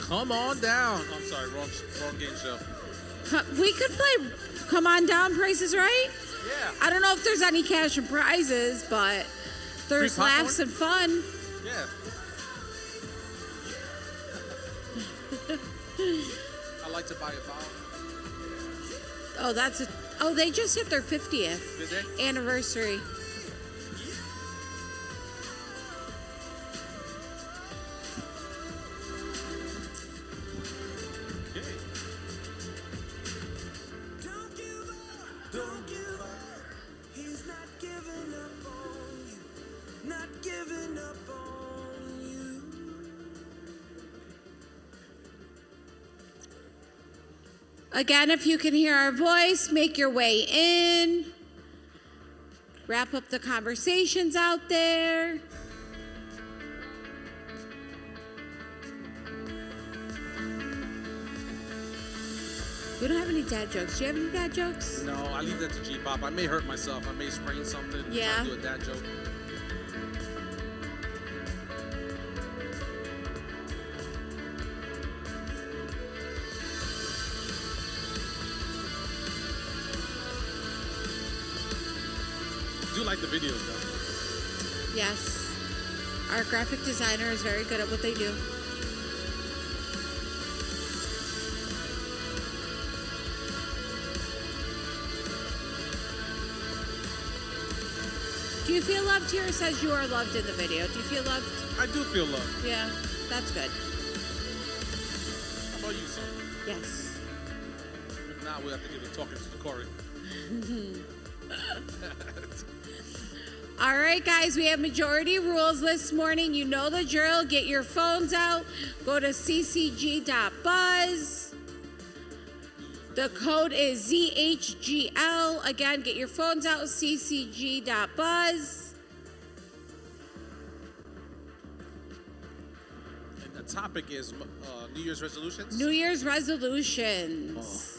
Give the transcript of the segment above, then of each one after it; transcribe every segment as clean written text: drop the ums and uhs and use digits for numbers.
Come on down. I'm sorry, wrong game show. We could play Come On Down, Price is Right. Yeah. I don't know if there's any cash and prizes, but there's laughs and fun. Yeah. I like to buy a bottle. Oh, they just hit their 50th Did they? anniversary. Again, if you can hear our voice, make your way in. Wrap up the conversations out there. We don't have any dad jokes. Do you have any dad jokes? No, I leave that to G-Pop. I may hurt myself. I may sprain something. Yeah. I'll do a dad joke. I do like the videos though. Yes. Our graphic designer is very good at what they do. Do you feel loved here? It says you are loved in the video. Do you feel loved? I do feel love. Yeah, that's good. How about you, son? Yes. If not, we'll have to give it talking to the Corey. All right, guys, we have majority rules this morning. You know the drill. Get your phones out. Go to ccg.buzz. The code is ZHGL. Again, get your phones out. ccg.buzz. And the topic is New Year's resolutions. New Year's resolutions.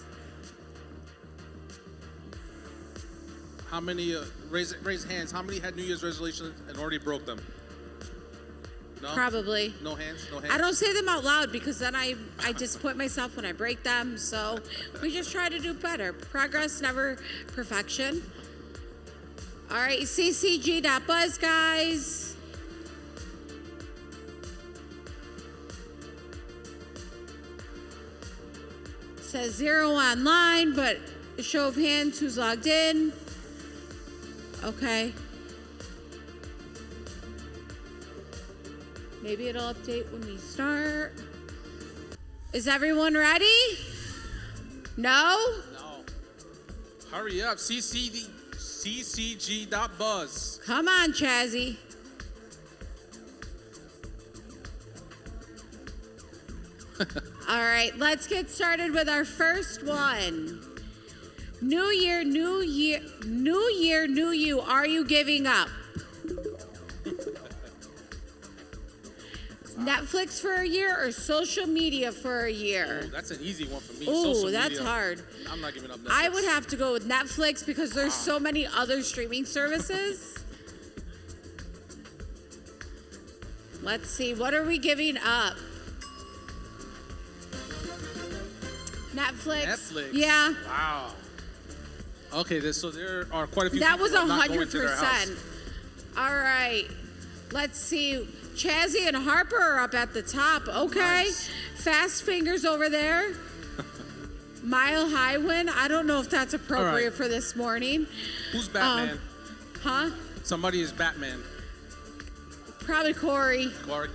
How many, raise hands, how many had New Year's resolutions and already broke them? No? Probably. No hands? No hands? I don't say them out loud because then I disappoint myself when I break them. So we just try to do better. Progress, never perfection. All right, ccg.buzz, guys. It says 0 online, but a show of hands, who's logged in? Okay. Maybe it'll update when we start. Is everyone ready? No? No. Hurry up. ccg.buzz. Come on, Chazzy. All right, let's get started with our first one. New year, new year, new year, new you. Are you giving up? Netflix for a year or social media for a year? Ooh, that's an easy one for me. Ooh, that's hard. I'm not giving up Netflix. I would have to go with Netflix because there's so many other streaming services. Let's see, what are we giving up? Netflix. Netflix. Yeah. Wow. Okay, so there are quite a few. That people was not going to their house. 100%. All right. Let's see. Chazzy and Harper are up at the top. Okay. Nice. Fast fingers over there. Mile High win. I don't know if that's appropriate for this morning. Who's Batman? Huh? Somebody is Batman. Probably Corey. Corey.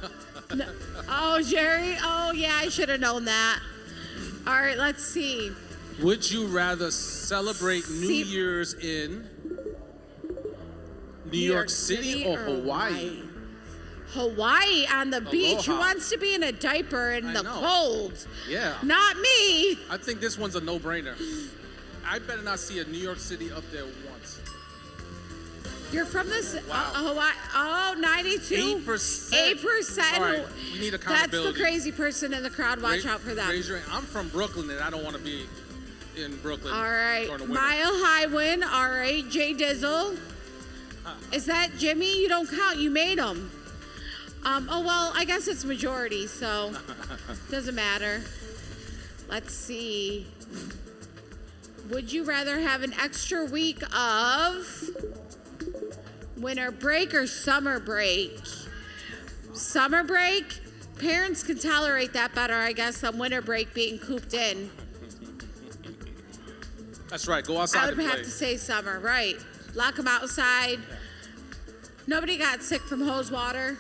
No. Oh, Jerry. Oh, yeah, I should have known that. All right, let's see. Would you rather celebrate New Year's in New York City or Hawaii? Hawaii on the beach. Who Aloha. wants to be in a diaper in the know. cold? Yeah. Not me. I think this one's a no-brainer. I better not see a New York City up there once. You're from this Wow. Hawaii. Oh, 92. 8%. 8%. All right, we need accountability. That's the crazy person in the crowd. Watch out for that. Raise your hand. I'm from Brooklyn, and I don't want to be in Brooklyn. All right. during the winter. Mile High win. All right. Jay Dizzle. Is that Jimmy? You don't count. You made him. Oh, well, I guess it's majority, so doesn't matter. Let's see. Would you rather have an extra week of winter break or summer break? Summer break, parents can tolerate that better, I guess, than winter break being cooped in. That's right. Go outside I and would play. have to say summer, right? Lock them outside. Nobody got sick from hose water.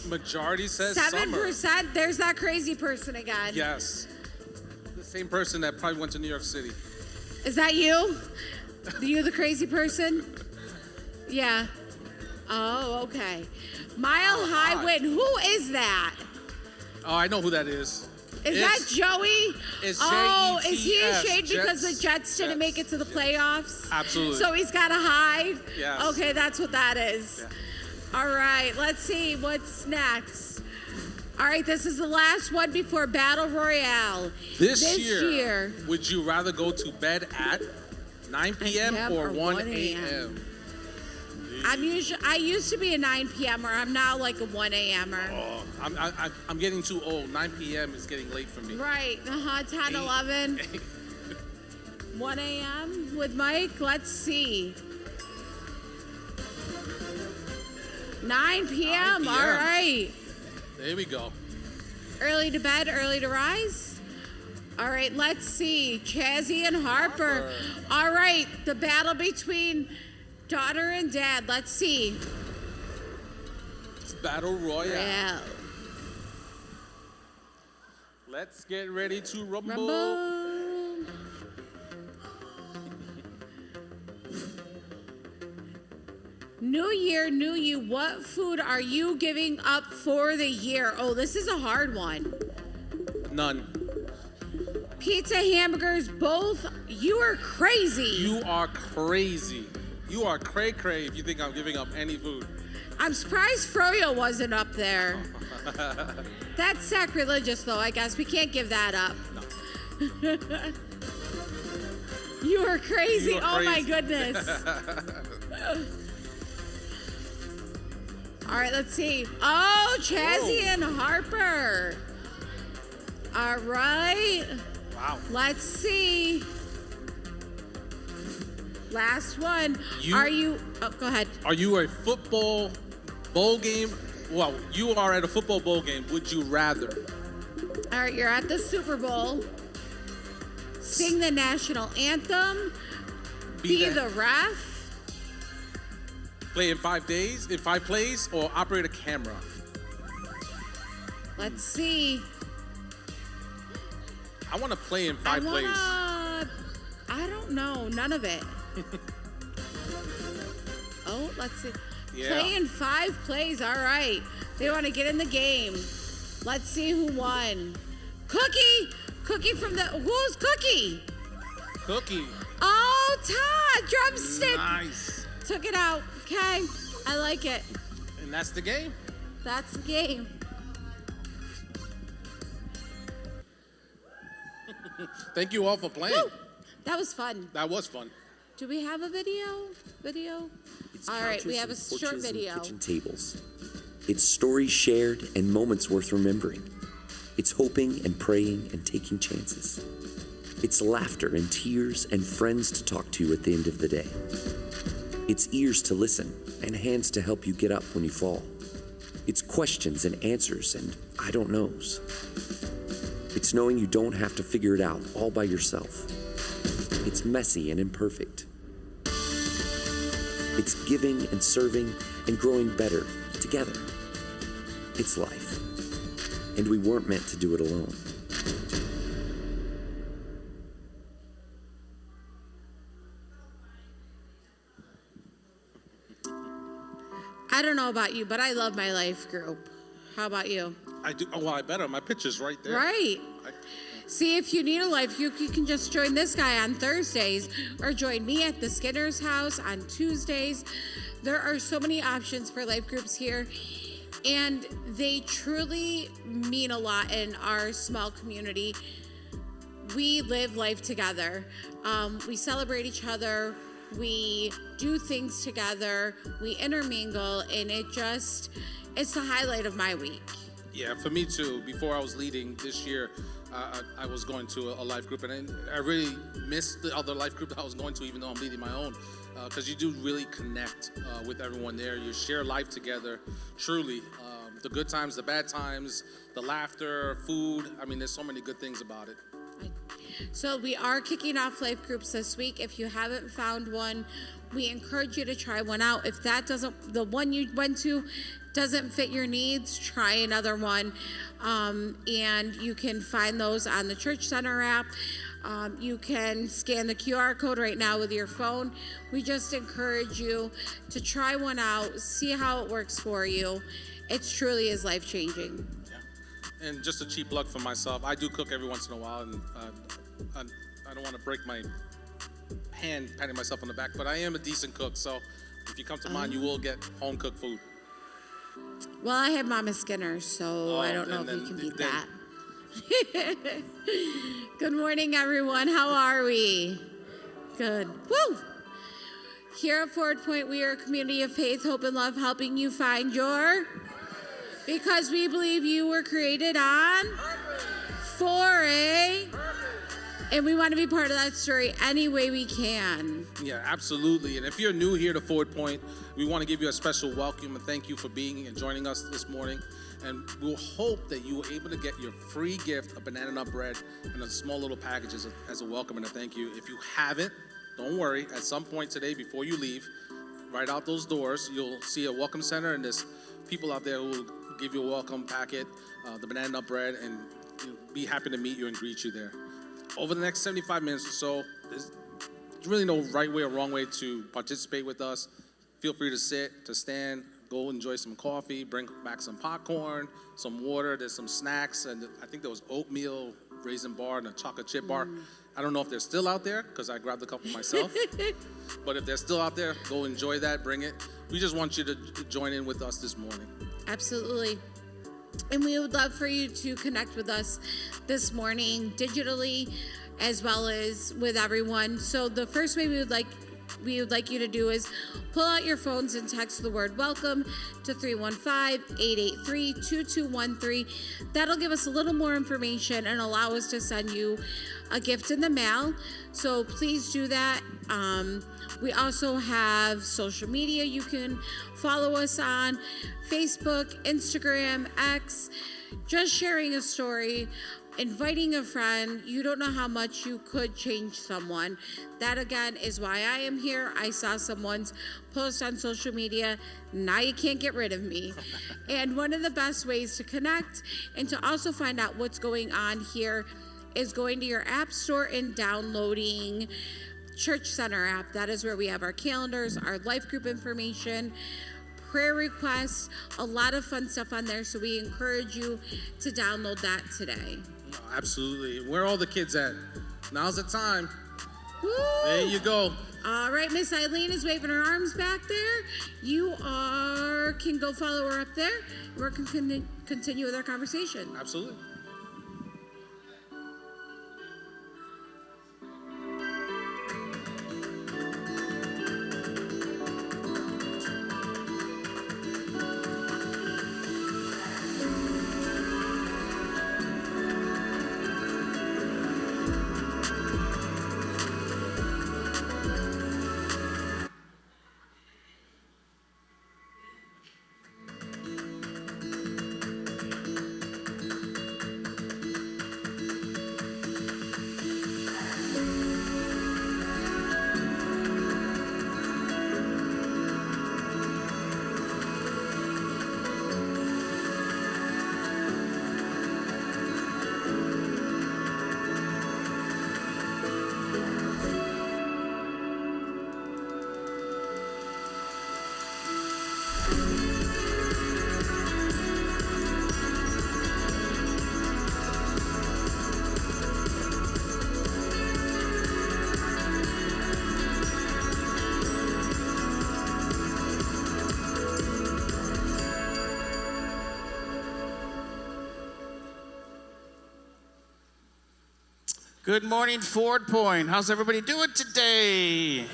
Majority says summer. 7%. There's that crazy person again. Yes. The same person that probably went to New York City. Is that you? You the crazy person? Yeah. Oh, okay. Mile High Wind. Who is that? Oh, I know who that is. Is that Joey? It's Oh, is he Jets. ashamed because the Jets. Jets didn't make it to the playoffs? Absolutely. So he's got to hide? Yes. Okay, that's what that is. Yeah. All right, let's see what's next. All right, this is the last one before Battle Royale. This year, would you rather go to bed at 9 p.m. or 1 a.m.? I used to be a 9 p.m.er. I'm now like a 1 a.m.er. Oh, I'm getting too old. 9 p.m. is getting late for me. Right, 10, 11. 1 a.m. with Mike. Let's see. 9 p.m. All right. There we go. Early to bed, early to rise. All right, let's see. Chazzy and Harper. All right, the battle between daughter and dad. Let's see. It's Battle Royale. Yeah. Let's get ready to rumble. Rumble. New year, new you. What food are you giving up for the year? Oh, this is a hard one. None. Pizza, hamburgers, both. You are crazy. You are crazy. You are cray-cray if you think I'm giving up any food. I'm surprised Froyo wasn't up there. That's sacrilegious, though, I guess. We can't give that up. No. You are crazy. You are Oh, my crazy. goodness. All right, let's see. Oh, Chazzy and Harper. All right. Wow. Let's see. Last one. Oh, go ahead. Are you a football bowl game? Well, you are at a football bowl game. Would you rather All right, you're at the Super Bowl. Sing the national anthem. Be the ref. play in 5 days, in 5 plays, or operate a camera? Let's see. I want to play in 5 plays. I don't know. None of it. Oh, let's see. Yeah. Play in 5 plays. All right. They want to get in the game. Let's see who won. Cookie. Cookie from the... Who's Cookie? Cookie. Oh, Todd. Drumstick. Nice. Took it out. Okay. I like it. And that's the game. That's the game. Thank you all for playing. Woo! That was fun. That was fun. Do we have a video? It's All right, we couches have a and short porches and video. kitchen tables. It's stories shared and moments worth remembering. It's hoping and praying and taking chances. It's laughter and tears and friends to talk to at the end of the day. It's ears to listen and hands to help you get up when you fall. It's questions and answers and I don't knows. It's knowing you don't have to figure it out all by yourself. It's messy and imperfect. It's giving and serving and growing better together. It's life. And we weren't meant to do it alone. I don't know about you, but I love my life group. How about you? I do. Oh, well, I better. My picture's right there. Right. See, if you need a life group, you can just join this guy on Thursdays or join me at the Skinner's house on Tuesdays. There are so many options for life groups here, and they truly mean a lot in our small community. We live life together. We celebrate each other. We do things together. We intermingle, and it's the highlight of my week. Yeah, for me too. Before I was leading this year, I was going to a life group, and I really missed the other life group that I was going to, even though I'm leading my own, because you do really connect with everyone there. You share life together, truly. The good times, the bad times, the laughter, food. I mean, there's so many good things about it. So we are kicking off life groups this week. If you haven't found one, we encourage you to try one out. If the one you went to doesn't fit your needs, try another one. And you can find those on the Church Center app. You can scan the QR code right now with your phone. We just encourage you to try one out, see how it works for you. It truly is life-changing. Yeah. And just a cheap plug for myself, I do cook every once in a while, and I don't want to break my hand patting myself on the back, but I am a decent cook, so if you come to mine, you will get home-cooked food. Well, I have Mama Skinner, so I don't know if you can beat that. Good morning, everyone. How are we? Good. Woo! Here at Forward Point, we are a community of faith, hope, and love, helping you find your... Because we believe you were created on... For a... And we want to be part of that story any way we can. Yeah, absolutely. And if you're new here to Forward Point, we want to give you a special welcome and thank you for being and joining us this morning. And we'll hope that you were able to get your free gift of banana nut bread and a small little package as a welcome and a thank you. If you haven't, don't worry. At some point today, before you leave, right out those doors, you'll see a welcome center, and there's people out there who will give you a welcome packet, the banana nut bread, and be happy to meet you and greet you there. Over the next 75 minutes or so, there's really no right way or wrong way to participate with us. Feel free to sit, to stand, go enjoy some coffee, bring back some popcorn, some water. There's some snacks, and I think there was oatmeal, raisin bar, and a chocolate chip bar. I don't know if they're still out there, because I grabbed a couple myself. But if they're still out there, go enjoy that, bring it. We just want you to join in with us this morning. Absolutely. And we would love for you to connect with us this morning digitally as well as with everyone. So the first way we would like you to do is pull out your phones and text the word welcome to 315-883-2213. That'll give us a little more information and allow us to send you a gift in the mail. So please do that. We also have social media you can follow us on: Facebook, Instagram, X. Just sharing a story, inviting a friend. You don't know how much you could change someone. That, again, is why I am here. I saw someone's post on social media. Now you can't get rid of me. And one of the best ways to connect and to also find out what's going on here is going to your app store and downloading Church Center app. That is where we have our calendars, our life group information, prayer requests, a lot of fun stuff on there. So we encourage you to download that today. Absolutely. Where are all the kids at? Now's the time. Woo! There you go. All right, Miss Eileen is waving her arms back there. You can go follow her up there. We're going to continue with our conversation. Absolutely. Good morning, Forward Point. How's everybody doing today?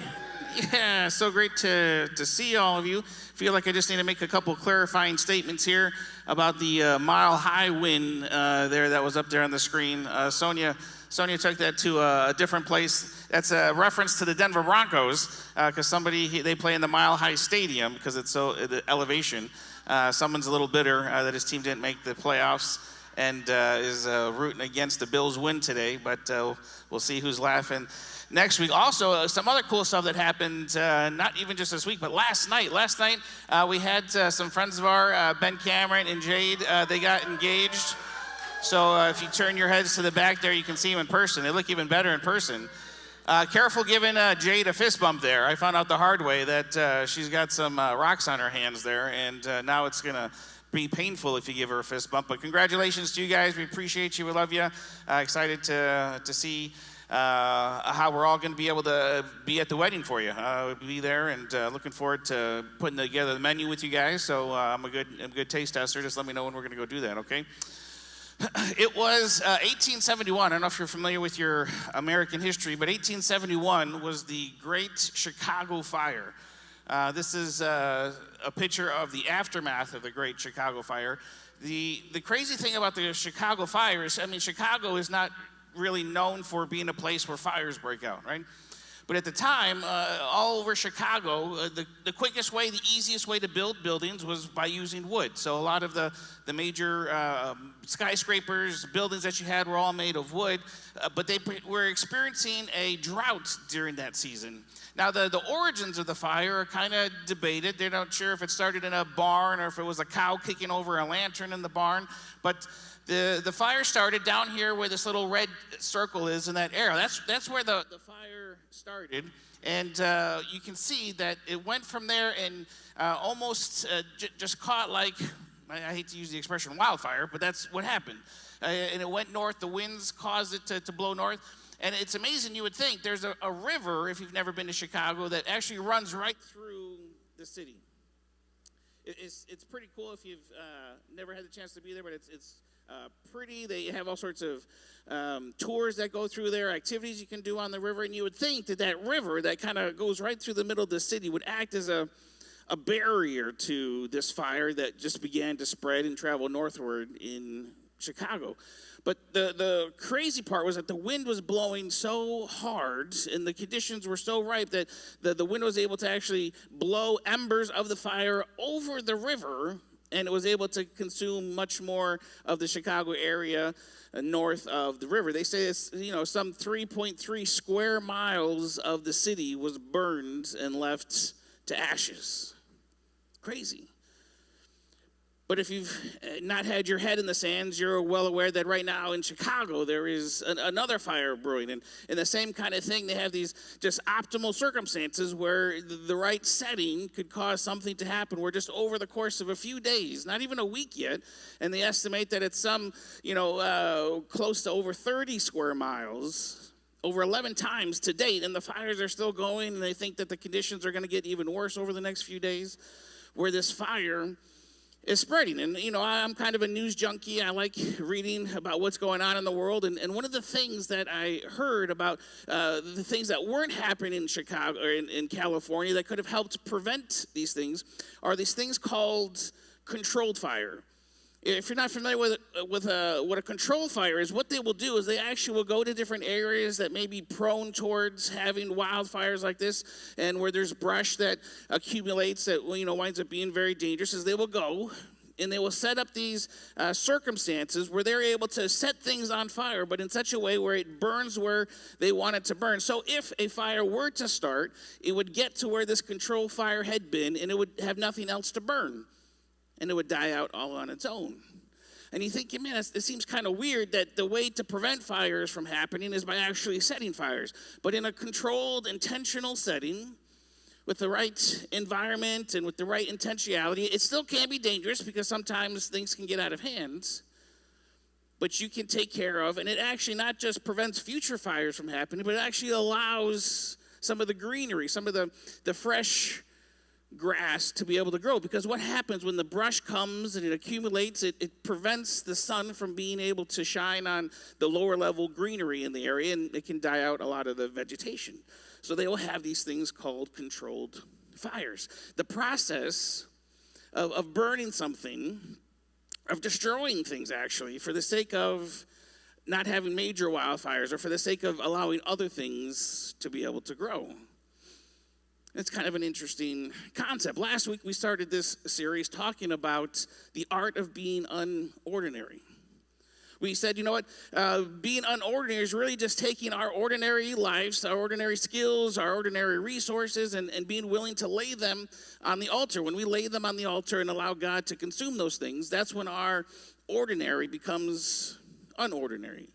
Yeah, so great to see all of you. Feel like I just need to make a couple clarifying statements here about the Mile High win there that was up there on the screen. Sonia took that to a different place. That's a reference to the Denver Broncos because they play in the Mile High Stadium because it's so the elevation. Someone's a little bitter that his team didn't make the playoffs and is rooting against the Bills' win today, but we'll see who's laughing next week. Also, some other cool stuff that happened, not even just this week, but last night. Last night, we had some friends of ours, Ben Cameron and Jade, they got engaged. So if you turn your heads to the back there, you can see them in person. They look even better in person. Careful giving Jade a fist bump there. I found out the hard way that she's got some rocks on her hands there, and now it's going to be painful if you give her a fist bump. But congratulations to you guys. We appreciate you. We love you. Excited to see how we're all going to be able to be at the wedding for you. We'll be there and looking forward to putting together the menu with you guys. So I'm a good taste tester. Just let me know when we're going to go do that, okay? It was 1871. I don't know if you're familiar with your American history, but 1871 was the Great Chicago Fire. This is a picture of the aftermath of the Great Chicago Fire. The crazy thing about the Chicago Fire is, I mean, Chicago is not really known for being a place where fires break out, right? But at the time, all over Chicago, the quickest way, the easiest way to build buildings was by using wood. So a lot of the major skyscrapers, buildings that you had were all made of wood, but they were experiencing a drought during that season. Now, the origins of the fire are kind of debated. They're not sure if it started in a barn or if it was a cow kicking over a lantern in the barn, but the fire started down here where this little red circle is in that arrow. That's where the fire started. And you can see that it went from there and almost just caught like, I hate to use the expression wildfire, but that's what happened. And it went north. The winds caused it to blow north. And it's amazing. You would think there's a river, if you've never been to Chicago, that actually runs right through the city. It's pretty cool if you've never had the chance to be there, but it's pretty. They have all sorts of tours that go through there, activities you can do on the river, and you would think that river that kind of goes right through the middle of the city would act as a barrier to this fire that just began to spread and travel northward in Chicago. But the crazy part was that the wind was blowing so hard and the conditions were so ripe that the wind was able to actually blow embers of the fire over the river, and it was able to consume much more of the Chicago area north of the river. They say it's, some 3.3 square miles of the city was burned and left to ashes. Crazy. But if you've not had your head in the sands, you're well aware that right now in Chicago there is another fire brewing. And in the same kind of thing, they have these just optimal circumstances where the right setting could cause something to happen where just over the course of a few days, not even a week yet, and they estimate that it's some, close to over 30 square miles, over 11 times to date, and the fires are still going, and they think that the conditions are going to get even worse over the next few days, where this fire is spreading. And, I'm kind of a news junkie. I like reading about what's going on in the world. And one of the things that I heard about the things that weren't happening in Chicago or in California that could have helped prevent these things are these things called controlled fire. If you're not familiar with what a controlled fire is, what they will do is they actually will go to different areas that may be prone towards having wildfires like this, and where there's brush that accumulates that winds up being very dangerous. Is they will go and they will set up these circumstances where they're able to set things on fire, but in such a way where it burns where they want it to burn. So if a fire were to start, it would get to where this controlled fire had been, and it would have nothing else to burn. And it would die out all on its own. And you think, man, it seems kind of weird that the way to prevent fires from happening is by actually setting fires. But in a controlled, intentional setting, with the right environment and with the right intentionality, it still can be dangerous because sometimes things can get out of hand. But you can take care of, and it actually not just prevents future fires from happening, but it actually allows some of the greenery, some of the fresh grass to be able to grow. Because what happens when the brush comes and it accumulates, it prevents the sun from being able to shine on the lower level greenery in the area, and it can die out a lot of the vegetation. So they will have these things called controlled fires. The process of burning something, of destroying things actually, for the sake of not having major wildfires or for the sake of allowing other things to be able to grow. It's kind of an interesting concept. Last week we started this series talking about the art of being unordinary. We said, you know what, being unordinary is really just taking our ordinary lives, our ordinary skills, our ordinary resources, and being willing to lay them on the altar. When we lay them on the altar and allow God to consume those things, that's when our ordinary becomes unordinary.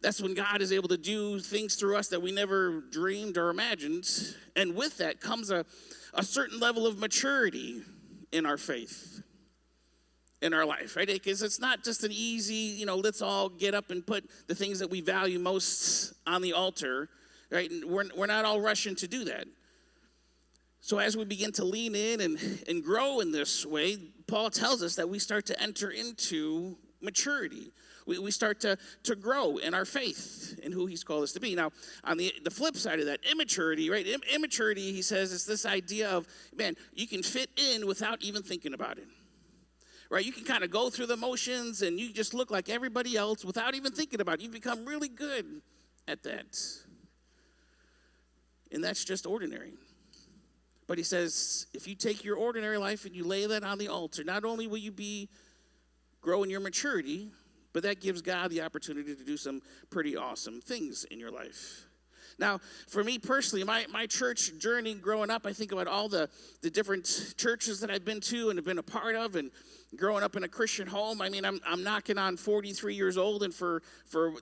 That's when God is able to do things through us that we never dreamed or imagined. And with that comes a certain level of maturity in our faith, in our life, right? Because it's not just an easy, let's all get up and put the things that we value most on the altar, right? And we're not all rushing to do that. So as we begin to lean in and grow in this way, Paul tells us that we start to enter into maturity. We start to grow in our faith in who he's called us to be. Now, on the flip side of that, immaturity, right? Immaturity, he says, is this idea of, man, you can fit in without even thinking about it. Right? You can kind of go through the motions and you just look like everybody else without even thinking about it. You become really good at that. And that's just ordinary. But he says, if you take your ordinary life and you lay that on the altar, not only will you be growing your maturity, but that gives God the opportunity to do some pretty awesome things in your life. Now, for me personally, my church journey growing up, I think about all the different churches that I've been to and have been a part of, and growing up in a Christian home. I mean, I'm knocking on 43 years old, and for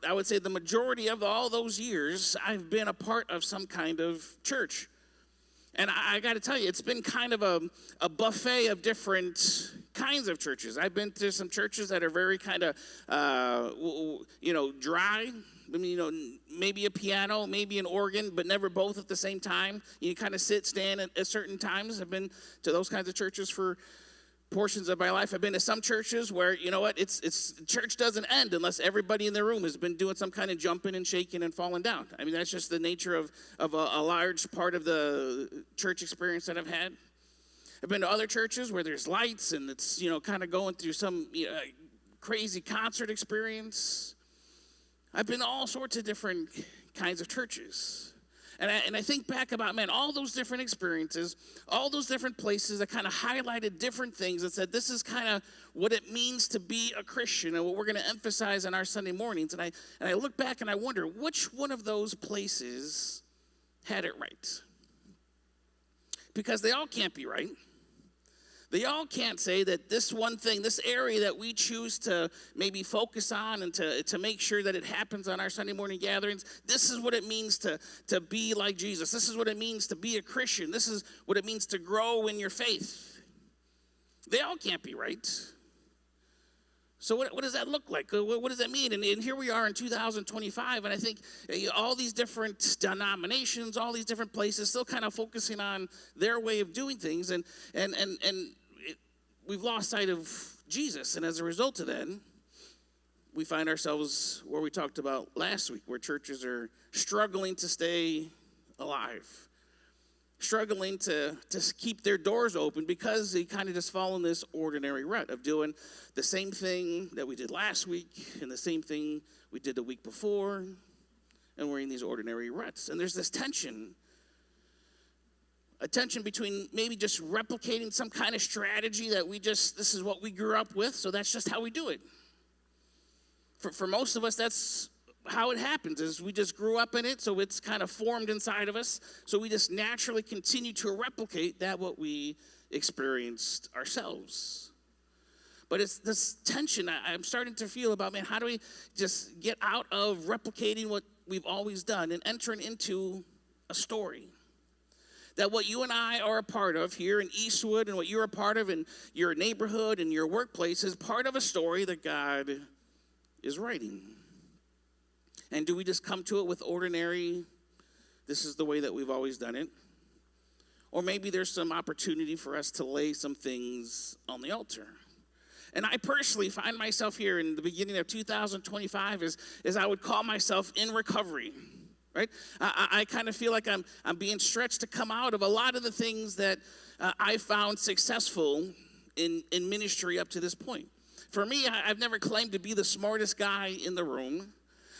I would say the majority of all those years, I've been a part of some kind of church. And I got to tell you, it's been kind of a buffet of different kinds of churches. I've been to some churches that are very kind of, dry. I mean, maybe a piano, maybe an organ, but never both at the same time. You kind of sit, stand at certain times. I've been to those kinds of churches for portions of my life. I've been to some churches where, you know what, it's church doesn't end unless everybody in the room has been doing some kind of jumping and shaking and falling down. I mean, that's just the nature of a large part of the church experience that I've had. I've been to other churches where there's lights and it's, kind of going through some crazy concert experience. I've been to all sorts of different kinds of churches. And I think back about, man, all those different experiences, all those different places that kind of highlighted different things and said, this is kind of what it means to be a Christian and what we're going to emphasize on our Sunday mornings. And I look back and I wonder, which one of those places had it right? Because they all can't be right. They all can't say that this one thing, this area that we choose to maybe focus on and to make sure that it happens on our Sunday morning gatherings, this is what it means to be like Jesus. This is what it means to be a Christian. This is what it means to grow in your faith. They all can't be right. So what does that look like? What does that mean? And here we are in 2025, and I think all these different denominations, all these different places still kind of focusing on their way of doing things, and we've lost sight of Jesus. And as a result of that, we find ourselves where we talked about last week, where churches are struggling to stay alive, struggling to keep their doors open because they kind of just fall in this ordinary rut of doing the same thing that we did last week and the same thing we did the week before, and we're in these ordinary ruts. And there's this tension, a tension between maybe just replicating some kind of strategy that this is what we grew up with, so that's just how we do it. For most of us, that's how it happens, is we just grew up in it, so it's kind of formed inside of us, so we just naturally continue to replicate that what we experienced ourselves. But it's this tension I'm starting to feel about, man, how do we just get out of replicating what we've always done and entering into a story? That what you and I are a part of here in Eastwood and what you're a part of in your neighborhood and your workplace is part of a story that God is writing. And do we just come to it with ordinary, this is the way that we've always done it? or maybe there's some opportunity for us to lay some things on the altar. And I personally find myself here in the beginning of 2025 as I would call myself in recovery, right? I kind of feel like I'm being stretched to come out of a lot of the things that I found successful in ministry up to this point. For me, I've never claimed to be the smartest guy in the room.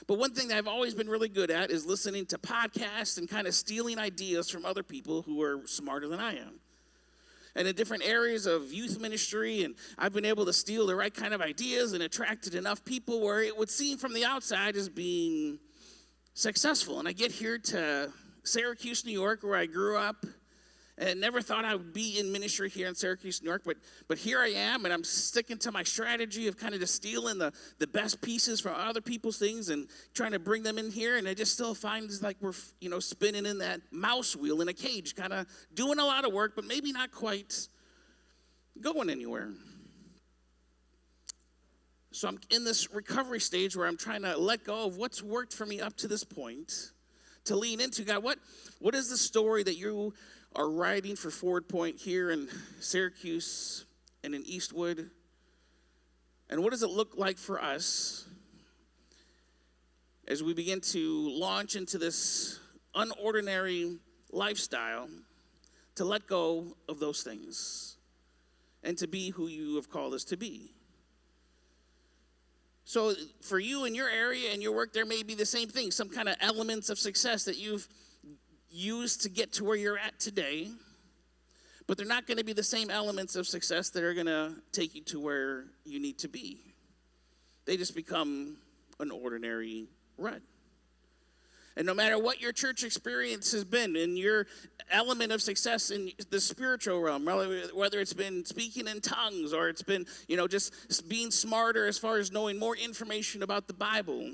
But one thing that I've always been really good at is listening to podcasts and kind of stealing ideas from other people who are smarter than I am. And in different areas of youth ministry, and I've been able to steal the right kind of ideas and attracted enough people where it would seem from the outside as being successful. And I get here to Syracuse, New York, where I grew up, and never thought I would be in ministry here in Syracuse, New York, but here I am, and I'm sticking to my strategy of kind of just stealing the best pieces from other people's things and trying to bring them in here, and I just still find it's like we're, spinning in that mouse wheel in a cage, kind of doing a lot of work, but maybe not quite going anywhere. So I'm in this recovery stage where I'm trying to let go of what's worked for me up to this point to lean into, God, what is the story that you are writing for Forward Point here in Syracuse and in Eastwood? And what does it look like for us as we begin to launch into this unordinary lifestyle to let go of those things and to be who you have called us to be? So for you in your area and your work, there may be the same thing, some kind of elements of success that you've used to get to where you're at today, but they're not going to be the same elements of success that are going to take you to where you need to be. They just become an ordinary rut. And no matter what your church experience has been and your element of success in the spiritual realm, whether it's been speaking in tongues or it's been, just being smarter as far as knowing more information about the Bible,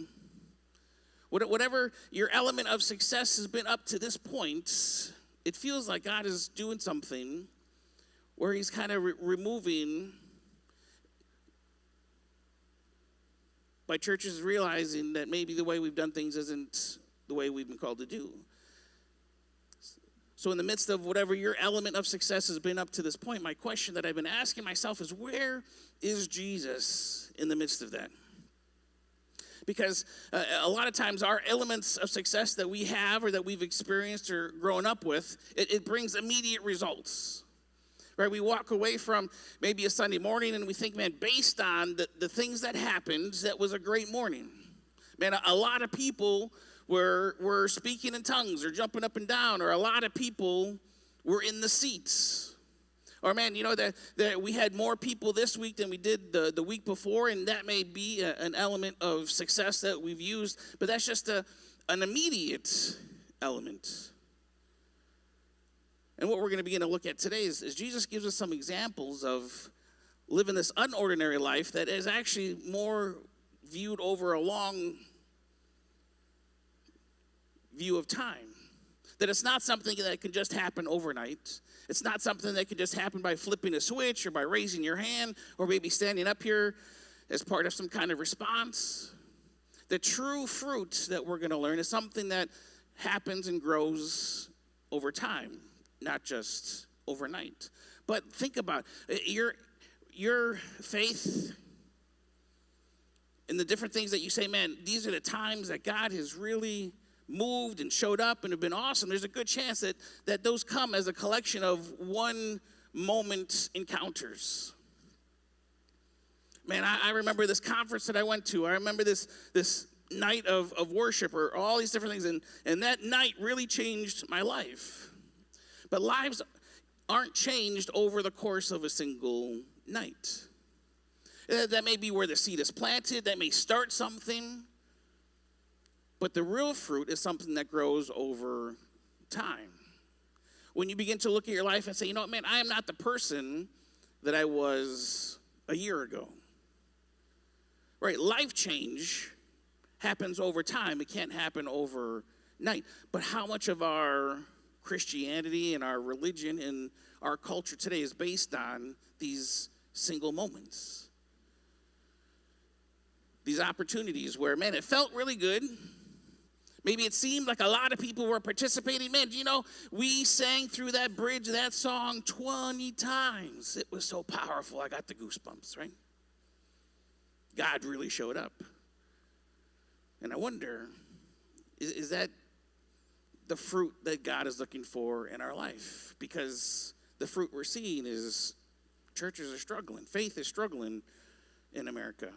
whatever your element of success has been up to this point, it feels like God is doing something where he's kind of removing, by churches realizing that maybe the way we've done things isn't the way we've been called to do. So in the midst of whatever your element of success has been up to this point, my question that I've been asking myself is, where is Jesus in the midst of that? Because a lot of times our elements of success that we have or that we've experienced or grown up with, it brings immediate results, right? We walk away from maybe a Sunday morning and we think, man, based on the things that happened, that was a great morning. Man, a lot of people were speaking in tongues or jumping up and down, or a lot of people were in the seats. Or, man, that we had more people this week than we did the week before, and that may be an element of success that we've used, but that's just an immediate element. And what we're going to begin to look at today is Jesus gives us some examples of living this unordinary life that is actually more viewed over a long view of time. That it's not something that can just happen overnight. It's not something that can just happen by flipping a switch or by raising your hand or maybe standing up here as part of some kind of response. The true fruit that we're going to learn is something that happens and grows over time, not just overnight. But think about it. Your faith and the different things that you say, man, these are the times that God has really moved and showed up and have been awesome. There's a good chance that those come as a collection of one moment encounters. Man, I remember this conference that I went to. I remember this night of worship or all these different things, and that night really changed my life. But lives aren't changed over the course of a single night. That may be where the seed is planted. That may start something. But the real fruit is something that grows over time. When you begin to look at your life and say, man, I am not the person that I was a year ago. Right? Life change happens over time. It can't happen overnight. But how much of our Christianity and our religion and our culture today is based on these single moments? These opportunities where, man, it felt really good, Maybe it seemed like a lot of people were participating. Man, do you know, we sang through that bridge, that song 20 times. It was so powerful. I got the goosebumps, right? God really showed up. And I wonder, is that the fruit that God is looking for in our life? Because the fruit we're seeing is churches are struggling. Faith is struggling in America.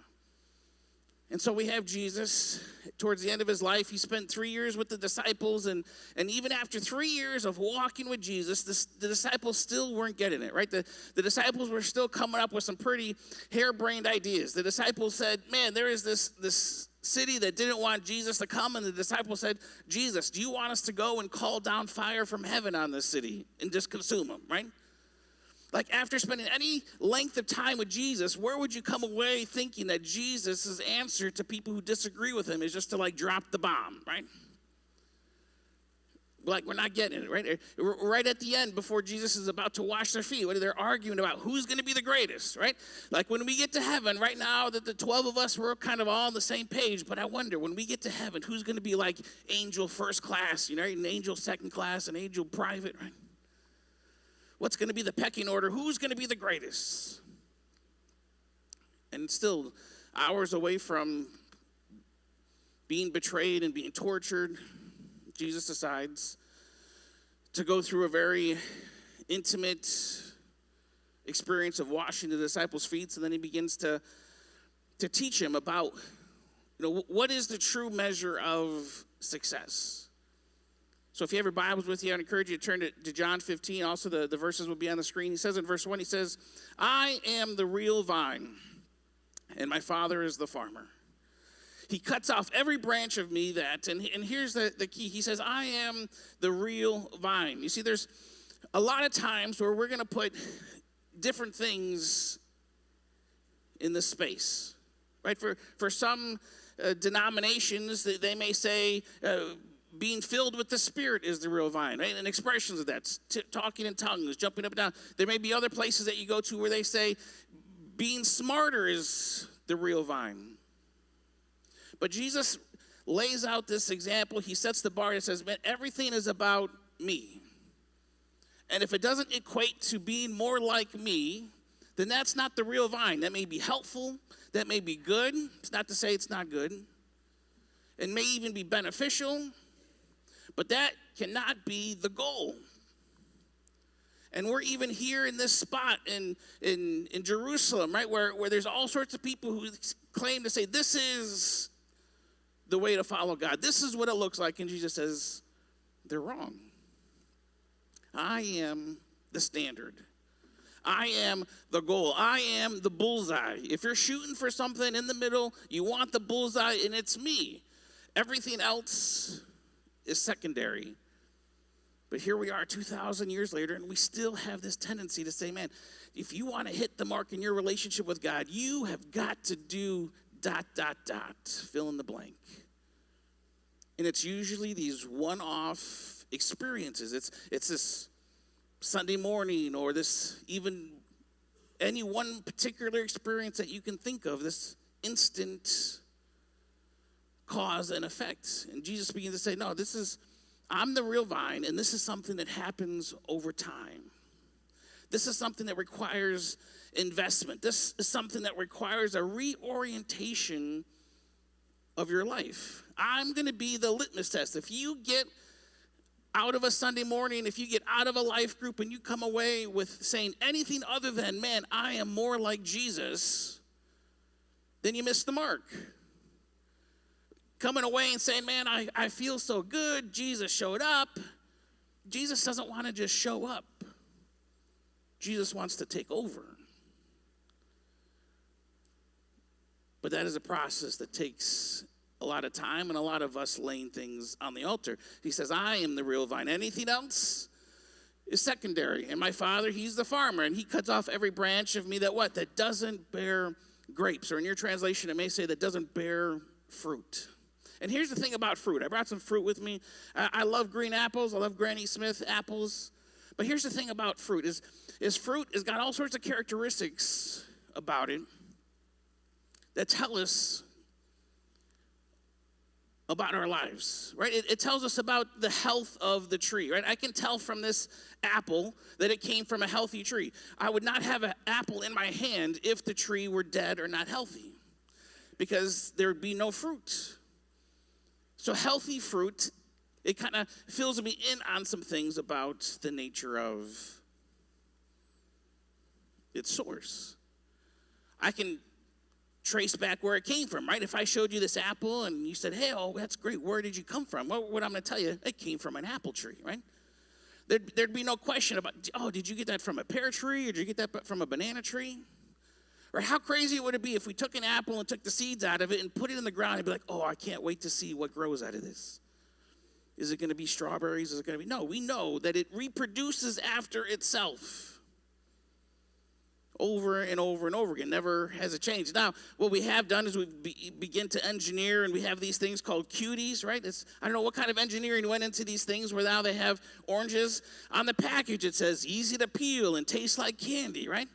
And so we have Jesus. Towards the end of his life, he spent 3 years with the disciples. And even after 3 years of walking with Jesus, the disciples still weren't getting it, right? The disciples were still coming up with some pretty harebrained ideas. The disciples said, man, there is this city that didn't want Jesus to come. And the disciples said, Jesus, do you want us to go and call down fire from heaven on this city and just consume them, right? Like, after spending any length of time with Jesus, where would you come away thinking that Jesus' answer to people who disagree with him is just to, like, drop the bomb, right? Like, we're not getting it, right? Right at the end, before Jesus is about to wash their feet, they're arguing about who's going to be the greatest, right? Like, when we get to heaven, right now, that the 12 of us, we're kind of all on the same page, but I wonder, when we get to heaven, who's going to be like angel first class, you know, an angel second class, an angel private, right? What's going to be the pecking order? Who's going to be the greatest? And still, hours away from being betrayed and being tortured, Jesus decides to go through a very intimate experience of washing the disciples' feet, and then he begins to teach him about, you know, what is the true measure of success. So if you have your Bibles with you, I encourage you to turn to John 15. Also, the verses will be on the screen. He says in verse 1, he says, I am the real vine, and my Father is the farmer. He cuts off every branch of me that, and here's the key. He says, I am the real vine. You see, there's a lot of times where we're going to put different things in this space, right? For some denominations, they may say, being filled with the Spirit is the real vine, right? And expressions of that, talking in tongues, jumping up and down. There may be other places that you go to where they say being smarter is the real vine. But Jesus lays out this example. He sets the bar and says, man, everything is about me. And if it doesn't equate to being more like me, then that's not the real vine. That may be helpful. That may be good. It's not to say it's not good. It may even be beneficial. But that cannot be the goal. And we're even here in this spot in Jerusalem, right, where there's all sorts of people who claim to say this is the way to follow God. This is what it looks like. And Jesus says, they're wrong. I am the standard. I am the goal. I am the bullseye. If you're shooting for something in the middle, you want the bullseye, and it's me. Everything else is secondary. But here we are 2,000 years later, and we still have this tendency to say, man, if you want to hit the mark in your relationship with God, you have got to do ... fill in the blank. And it's usually these one-off experiences. It's this Sunday morning, or this even any one particular experience that you can think of, this instant cause and effect. And Jesus begins to say, no, I'm the real vine, and this is something that happens over time. This is something that requires investment. This is something that requires a reorientation of your life. I'm going to be the litmus test. If you get out of a Sunday morning, if you get out of a life group and you come away with saying anything other than, man, I am more like Jesus, then you missed the mark. Coming away and saying, man, I feel so good, Jesus showed up. Jesus doesn't want to just show up. Jesus wants to take over. But that is a process that takes a lot of time and a lot of us laying things on the altar. He says, I am the real vine. Anything else is secondary. And my Father, he's the farmer, and he cuts off every branch of me that what? That doesn't bear grapes. Or in your translation, it may say that doesn't bear fruit. And here's the thing about fruit. I brought some fruit with me. I love green apples. I love Granny Smith apples. But here's the thing about fruit is fruit has got all sorts of characteristics about it that tell us about our lives, right? It tells us about the health of the tree, right? I can tell from this apple that it came from a healthy tree. I would not have an apple in my hand if the tree were dead or not healthy, because there would be no fruit. So healthy fruit, it kind of fills me in on some things about the nature of its source. I can trace back where it came from, right? If I showed you this apple and you said, hey, oh, that's great, where did you come from? Well, what I'm going to tell you, it came from an apple tree, right? There'd be no question about, oh, did you get that from a pear tree or did you get that from a banana tree? Or how crazy would it be if we took an apple and took the seeds out of it and put it in the ground and be like, oh, I can't wait to see what grows out of this. Is it going to be strawberries? Is it going to be? No, we know that it reproduces after itself. Over and over and over again, never has it changed. Now, what we have done is we begin to engineer, and we have these things called cuties, right? I don't know what kind of engineering went into these things where now they have oranges. On the package, it says easy to peel and tastes like candy, right?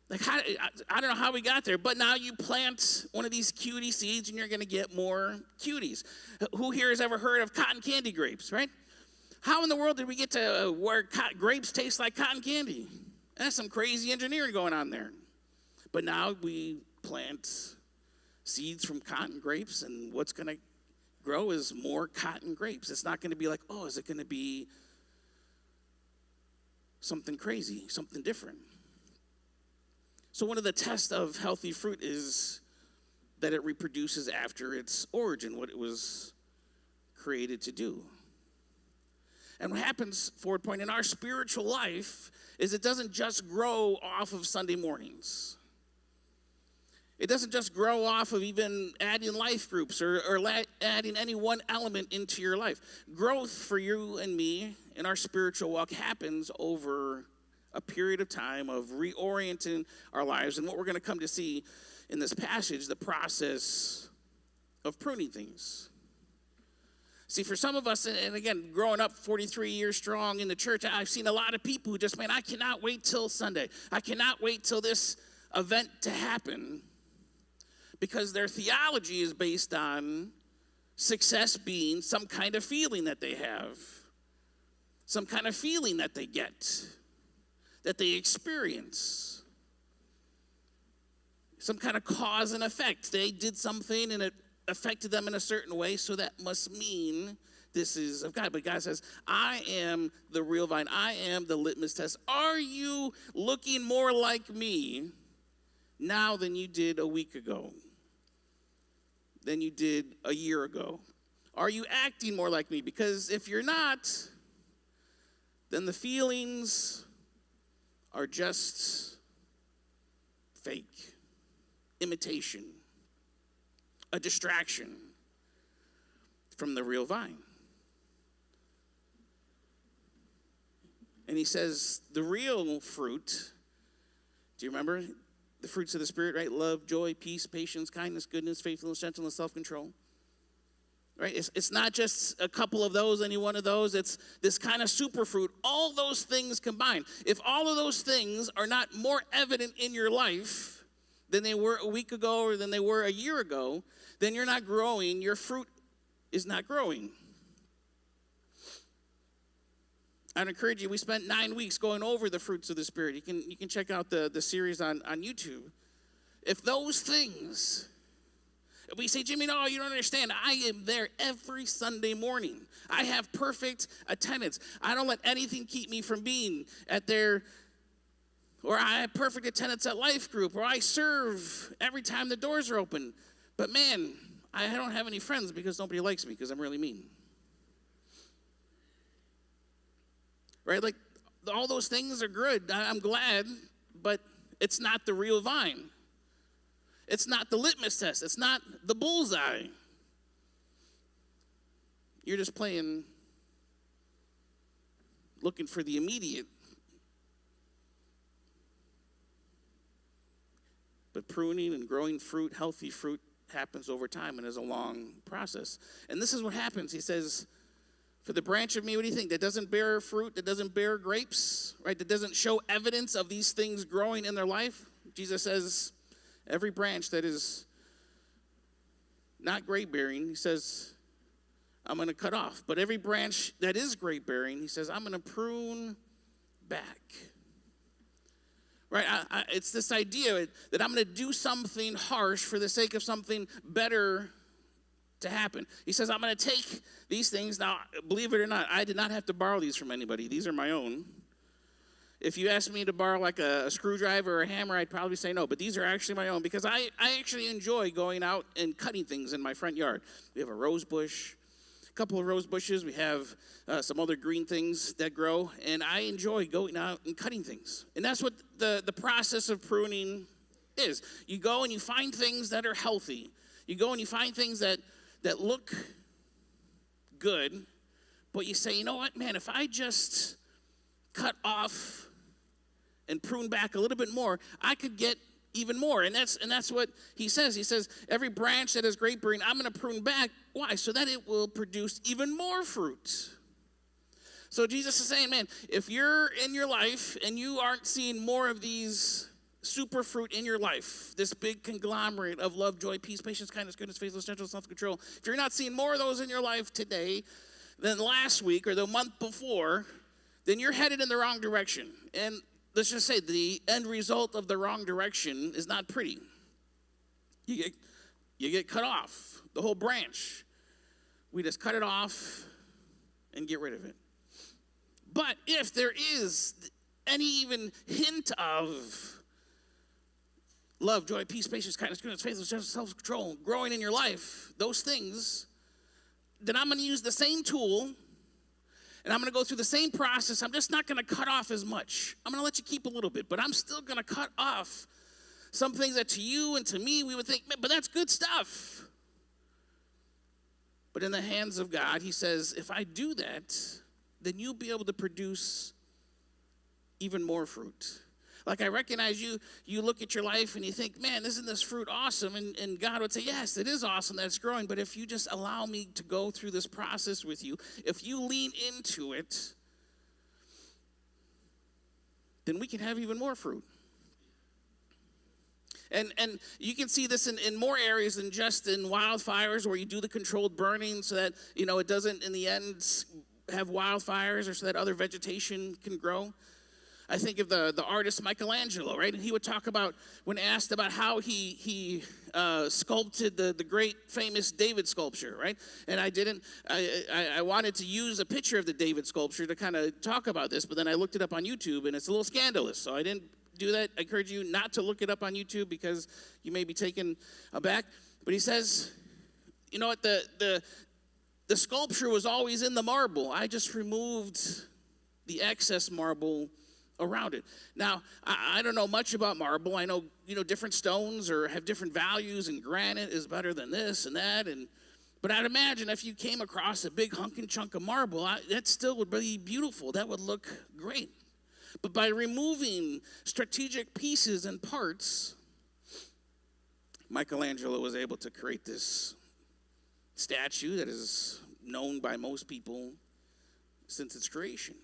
Like, I don't know how we got there, but now you plant one of these cutie seeds, and you're going to get more cuties. Who here has ever heard of cotton candy grapes, right? How in the world did we get to where grapes taste like cotton candy? That's some crazy engineering going on there. But now we plant seeds from cotton grapes, and what's going to grow is more cotton grapes. It's not going to be like, oh, is it going to be something crazy, something different? So one of the tests of healthy fruit is that it reproduces after its origin, what it was created to do. And what happens, forward point, in our spiritual life is it doesn't just grow off of Sunday mornings. It doesn't just grow off of even adding life groups or adding any one element into your life. Growth for you and me in our spiritual walk happens over a period of time of reorienting our lives. And what we're going to come to see in this passage, the process of pruning things. See, for some of us, and again, growing up 43 years strong in the church, I've seen a lot of people who just, man, I cannot wait till Sunday. I cannot wait till this event to happen, because their theology is based on success being some kind of feeling that they have, some kind of feeling that they get, that they experience, some kind of cause and effect. They did something and it affected them in a certain way, so that must mean this is of God. But God says, I am the real vine. I am the litmus test. Are you looking more like me now than you did a week ago, than you did a year ago? Are you acting more like me? Because if you're not, then the feelings are just fake, imitation, a distraction from the real vine. And he says the real fruit, do you remember the fruits of the Spirit, right? Love, joy, peace, patience, kindness, goodness, faithfulness, gentleness, self-control. Right? It's not just a couple of those, any one of those. It's this kind of super fruit. All those things combined. If all of those things are not more evident in your life than they were a week ago or than they were a year ago, then you're not growing. Your fruit is not growing. I'd encourage you, we spent 9 weeks going over the fruits of the Spirit. You can check out the series on YouTube. If those things, we say, Jimmy, no, you don't understand. I am there every Sunday morning. I have perfect attendance. I don't let anything keep me from being at there. Or I have perfect attendance at life group, or I serve every time the doors are open. But man, I don't have any friends because nobody likes me because I'm really mean. Right? Like, all those things are good. I'm glad, but it's not the real vine. It's not the litmus test. It's not the bullseye. You're just playing, looking for the immediate. But pruning and growing fruit, healthy fruit, happens over time and is a long process. And this is what happens. He says, for the branch of me, what do you think? That doesn't bear fruit, that doesn't bear grapes, right? That doesn't show evidence of these things growing in their life. Jesus says, every branch that is not grape bearing, he says, I'm going to cut off. But every branch that is grape bearing, he says, I'm going to prune back. Right? It's this idea that I'm going to do something harsh for the sake of something better to happen. He says, I'm going to take these things. Now, believe it or not, I did not have to borrow these from anybody. These are my own. If you asked me to borrow like a screwdriver or a hammer, I'd probably say no. But these are actually my own because I actually enjoy going out and cutting things in my front yard. We have a rose bush, a couple of rose bushes. We have some other green things that grow. And I enjoy going out and cutting things. And that's what the process of pruning is. You go and you find things that are healthy. You go and you find things that look good. But you say, you know what, man, if I just cut off and prune back a little bit more, I could get even more. And that's what he says. He says, every branch that is grape bearing, I'm going to prune back. Why? So that it will produce even more fruit. So Jesus is saying, man, if you're in your life and you aren't seeing more of these super fruit in your life, this big conglomerate of love, joy, peace, patience, kindness, goodness, faithfulness, gentleness, self-control, if you're not seeing more of those in your life today than last week or the month before, then you're headed in the wrong direction. And let's just say the end result of the wrong direction is not pretty. You get cut off, the whole branch. We just cut it off and get rid of it. But if there is any even hint of love, joy, peace, patience, kindness, goodness, faithfulness, gentleness, self-control growing in your life, those things, then I'm going to use the same tool and I'm going to go through the same process. I'm just not going to cut off as much. I'm going to let you keep a little bit, but I'm still going to cut off some things that to you and to me we would think, man, but that's good stuff. But in the hands of God, he says, if I do that, then you'll be able to produce even more fruit. Like I recognize you look at your life and you think, man, isn't this fruit awesome? And God would say, yes, it is awesome that it's growing. But if you just allow me to go through this process with you, if you lean into it, then we can have even more fruit. And you can see this in more areas than just in wildfires where you do the controlled burning so that, it doesn't in the end have wildfires or so that other vegetation can grow. I think of the artist Michelangelo, right? And he would talk about, when asked about how he sculpted the great famous David sculpture, right? And I wanted to use a picture of the David sculpture to kind of talk about this, but then I looked it up on YouTube and it's a little scandalous, so I didn't do that. I encourage you not to look it up on YouTube because you may be taken aback. But he says, you know what, the sculpture was always in the marble. I just removed the excess marble around it. Now, I don't know much about marble. I know, different stones or have different values, and granite is better than this and that. But I'd imagine if you came across a big hunking chunk of marble, that still would be beautiful. That would look great. But by removing strategic pieces and parts, Michelangelo was able to create this statue that is known by most people since its creation.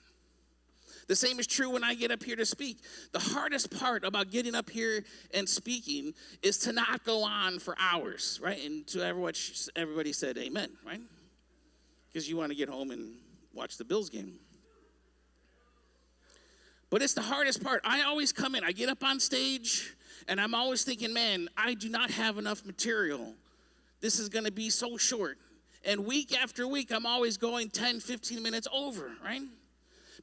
The same is true when I get up here to speak. The hardest part about getting up here and speaking is to not go on for hours, right? And to everybody said amen, right? Because you want to get home and watch the Bills game. But it's the hardest part. I always come in, I get up on stage, and I'm always thinking, man, I do not have enough material. This is going to be so short. And week after week, I'm always going 10, 15 minutes over, right?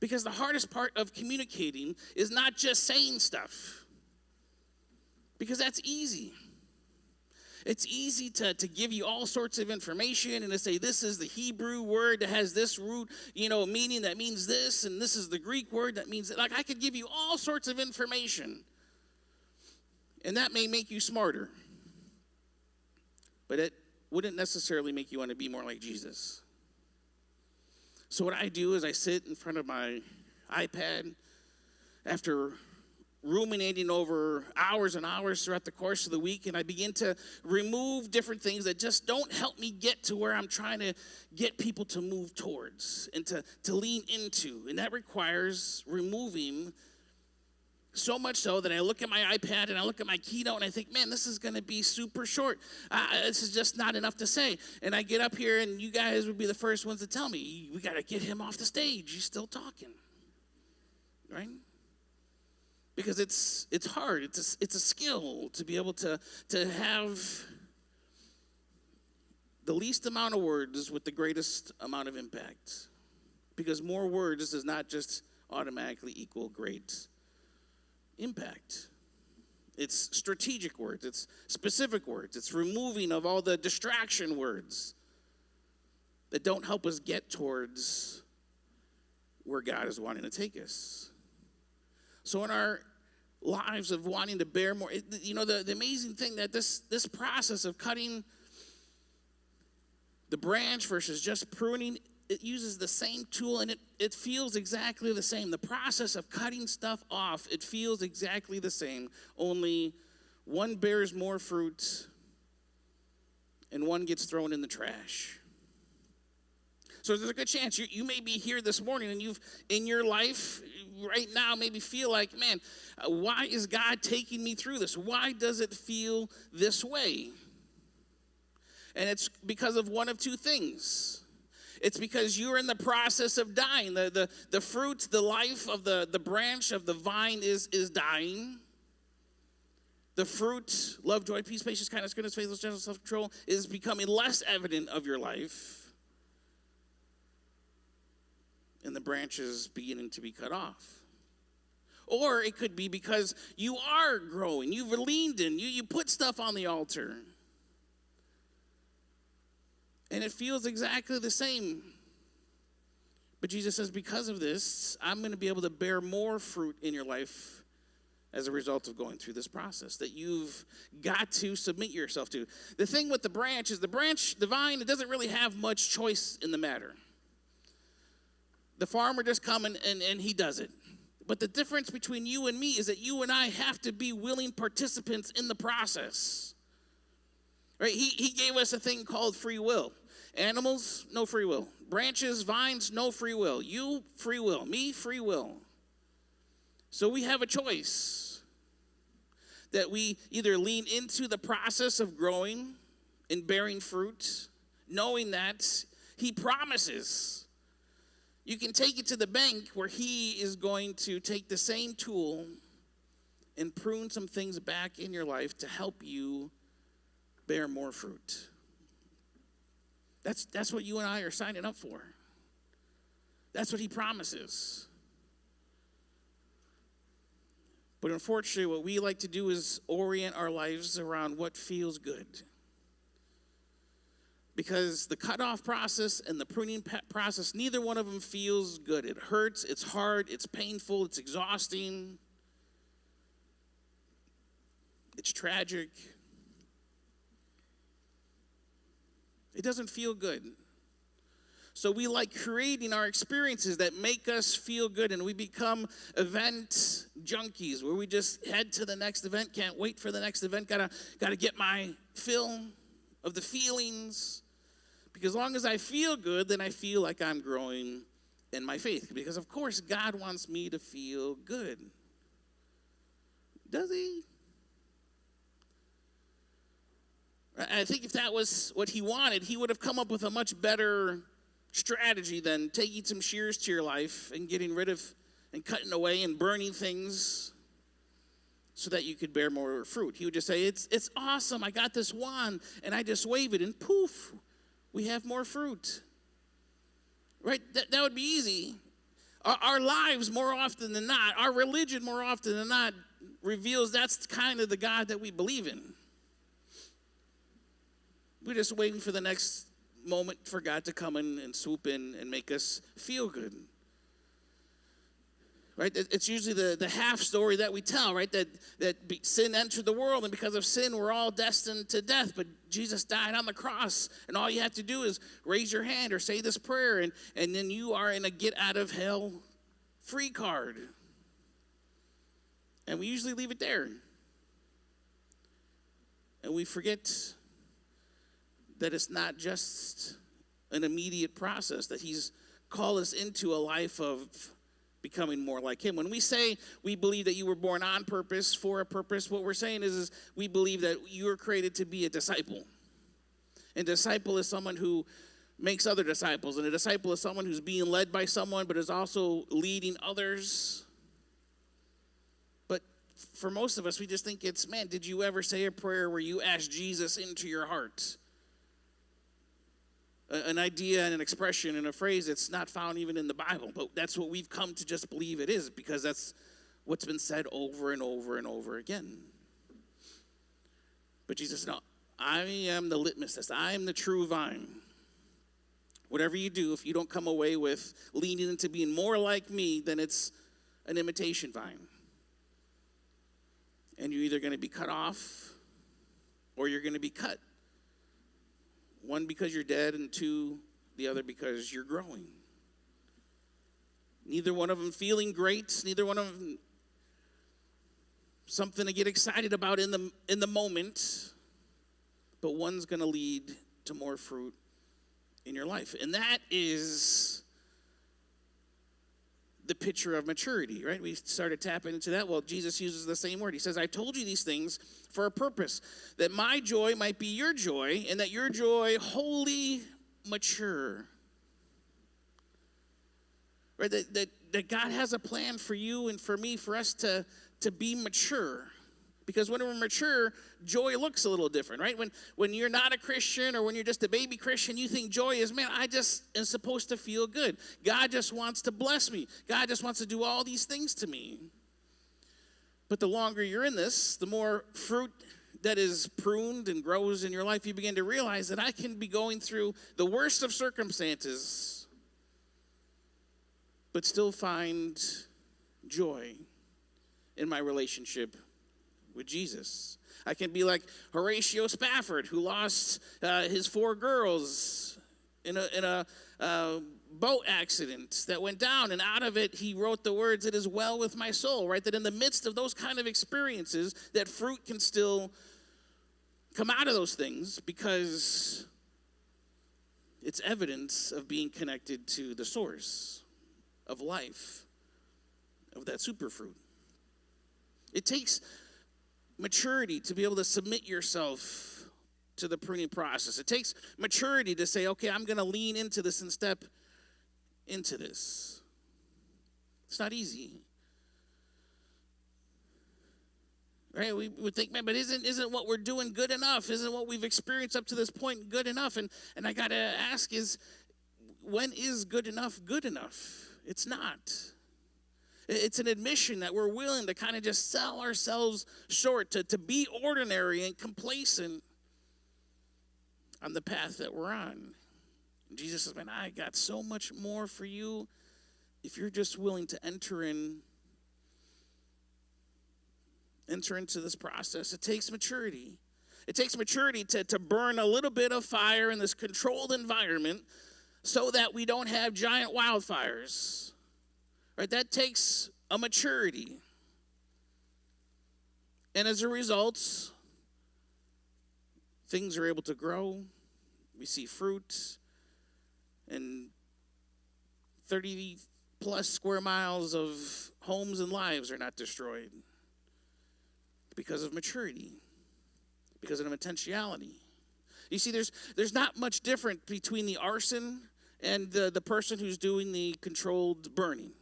Because the hardest part of communicating is not just saying stuff. Because that's easy. It's easy to give you all sorts of information and to say this is the Hebrew word that has this root, meaning that means this, and this is the Greek word that means that. Like I could give you all sorts of information. And that may make you smarter. But it wouldn't necessarily make you want to be more like Jesus. So what I do is I sit in front of my iPad after ruminating over hours and hours throughout the course of the week, and I begin to remove different things that just don't help me get to where I'm trying to get people to move towards and to lean into. And that requires removing So much so that I look at my iPad and I look at my keynote and I think, man, this is going to be super short. This is just not enough to say. And I get up here and you guys would be the first ones to tell me, we got to get him off the stage. He's still talking. Right? Because it's hard. It's a skill to be able to have the least amount of words with the greatest amount of impact. Because more words does not just automatically equal great impact. It's strategic words. It's specific words. It's removing of all the distraction words that don't help us get towards where God is wanting to take us. So in our lives of wanting to bear more, the amazing thing that this process of cutting the branch versus just pruning, it uses the same tool and it feels exactly the same. The process of cutting stuff off, it feels exactly the same. Only one bears more fruit and one gets thrown in the trash. So there's a good chance you may be here this morning and you've, in your life right now, maybe feel like, man, why is God taking me through this? Why does it feel this way? And it's because of one of two things. It's because you're in the process of dying. The fruit, the life of the branch of the vine is dying. The fruit, love, joy, peace, patience, kindness, goodness, faithfulness, gentleness, self-control, is becoming less evident of your life. And the branch is beginning to be cut off. Or it could be because you are growing. You've leaned in. You put stuff on the altar. And it feels exactly the same. But Jesus says, because of this, I'm going to be able to bear more fruit in your life as a result of going through this process that you've got to submit yourself to. The thing with the branch is the vine, it doesn't really have much choice in the matter. The farmer just comes and he does it. But the difference between you and me is that you and I have to be willing participants in the process. Right? He gave us a thing called free will. Animals, no free will. Branches, vines, no free will. You, free will. Me, free will. So we have a choice that we either lean into the process of growing and bearing fruit, knowing that he promises you can take it to the bank where he is going to take the same tool and prune some things back in your life to help you bear more fruit. That's what you and I are signing up for. That's what he promises. But unfortunately, what we like to do is orient our lives around what feels good. Because the cutoff process and the pruning process, neither one of them feels good. It hurts, it's hard, it's painful, it's exhausting. It's tragic. It doesn't feel good. So we like creating our experiences that make us feel good, and we become event junkies where we just head to the next event, can't wait for the next event, gotta get my fill of the feelings. Because as long as I feel good, then I feel like I'm growing in my faith. Because of course God wants me to feel good. Does he? I think if that was what he wanted, he would have come up with a much better strategy than taking some shears to your life and getting rid of and cutting away and burning things so that you could bear more fruit. He would just say, it's awesome, I got this wand, and I just wave it, and poof, we have more fruit. Right? That would be easy. Our lives, more often than not, our religion, more often than not, reveals that's kind of the God that we believe in. We're just waiting for the next moment for God to come in and swoop in and make us feel good. Right? It's usually the half story that we tell, right? That sin entered the world, and because of sin, we're all destined to death. But Jesus died on the cross, and all you have to do is raise your hand or say this prayer, and then you are in a get out of hell free card. And we usually leave it there. And we forget that it's not just an immediate process, that he's called us into a life of becoming more like him. When we say we believe that you were born on purpose, for a purpose, what we're saying is we believe that you were created to be a disciple. And disciple is someone who makes other disciples. And a disciple is someone who's being led by someone, but is also leading others. But for most of us, we just think it's, man, did you ever say a prayer where you asked Jesus into your heart? An idea and an expression and a phrase that's not found even in the Bible. But that's what we've come to just believe it is, because that's what's been said over and over and over again. But Jesus said, no, I am the litmus test. I am the true vine. Whatever you do, if you don't come away with leaning into being more like me, then it's an imitation vine. And you're either going to be cut off or you're going to be cut. One, because you're dead, and two, the other because you're growing. Neither one of them feeling great, neither one of them something to get excited about in the moment, but one's going to lead to more fruit in your life. And that is the picture of maturity, right? We started tapping into that. Well, Jesus uses the same word. He says, I told you these things for a purpose, that my joy might be your joy, and that your joy wholly mature. Right? That God has a plan for you and for me, for us to be mature. Because when we're mature, joy looks a little different, right? When you're not a Christian, or when you're just a baby Christian, you think joy is, man, I just am supposed to feel good. God just wants to bless me. God just wants to do all these things to me. But the longer you're in this, the more fruit that is pruned and grows in your life, you begin to realize that I can be going through the worst of circumstances, but still find joy in my relationship with Jesus. I can be like Horatio Spafford, who lost his 4 girls in a boat accident that went down, and out of it he wrote the words, "It is well with my soul," right? That in the midst of those kind of experiences, that fruit can still come out of those things, because it's evidence of being connected to the source of life, of that superfruit. It takes maturity to be able to submit yourself to the pruning process. It takes maturity to say, okay, I'm going to lean into this and step into this. It's not easy. Right? We would think, man, but isn't what we're doing good enough? Isn't what we've experienced up to this point good enough? And I got to ask is, when is good enough good enough? It's not. It's an admission that we're willing to kind of just sell ourselves short, to be ordinary and complacent on the path that we're on. And Jesus says, man, I got so much more for you if you're just willing to enter into this process. It takes maturity. It takes maturity to burn a little bit of fire in this controlled environment so that we don't have giant wildfires. Right, that takes a maturity. And as a result, things are able to grow. We see fruit, and 30 plus square miles of homes and lives are not destroyed because of maturity, because of intentionality. You see, there's not much different between the arson and the person who's doing the controlled burning.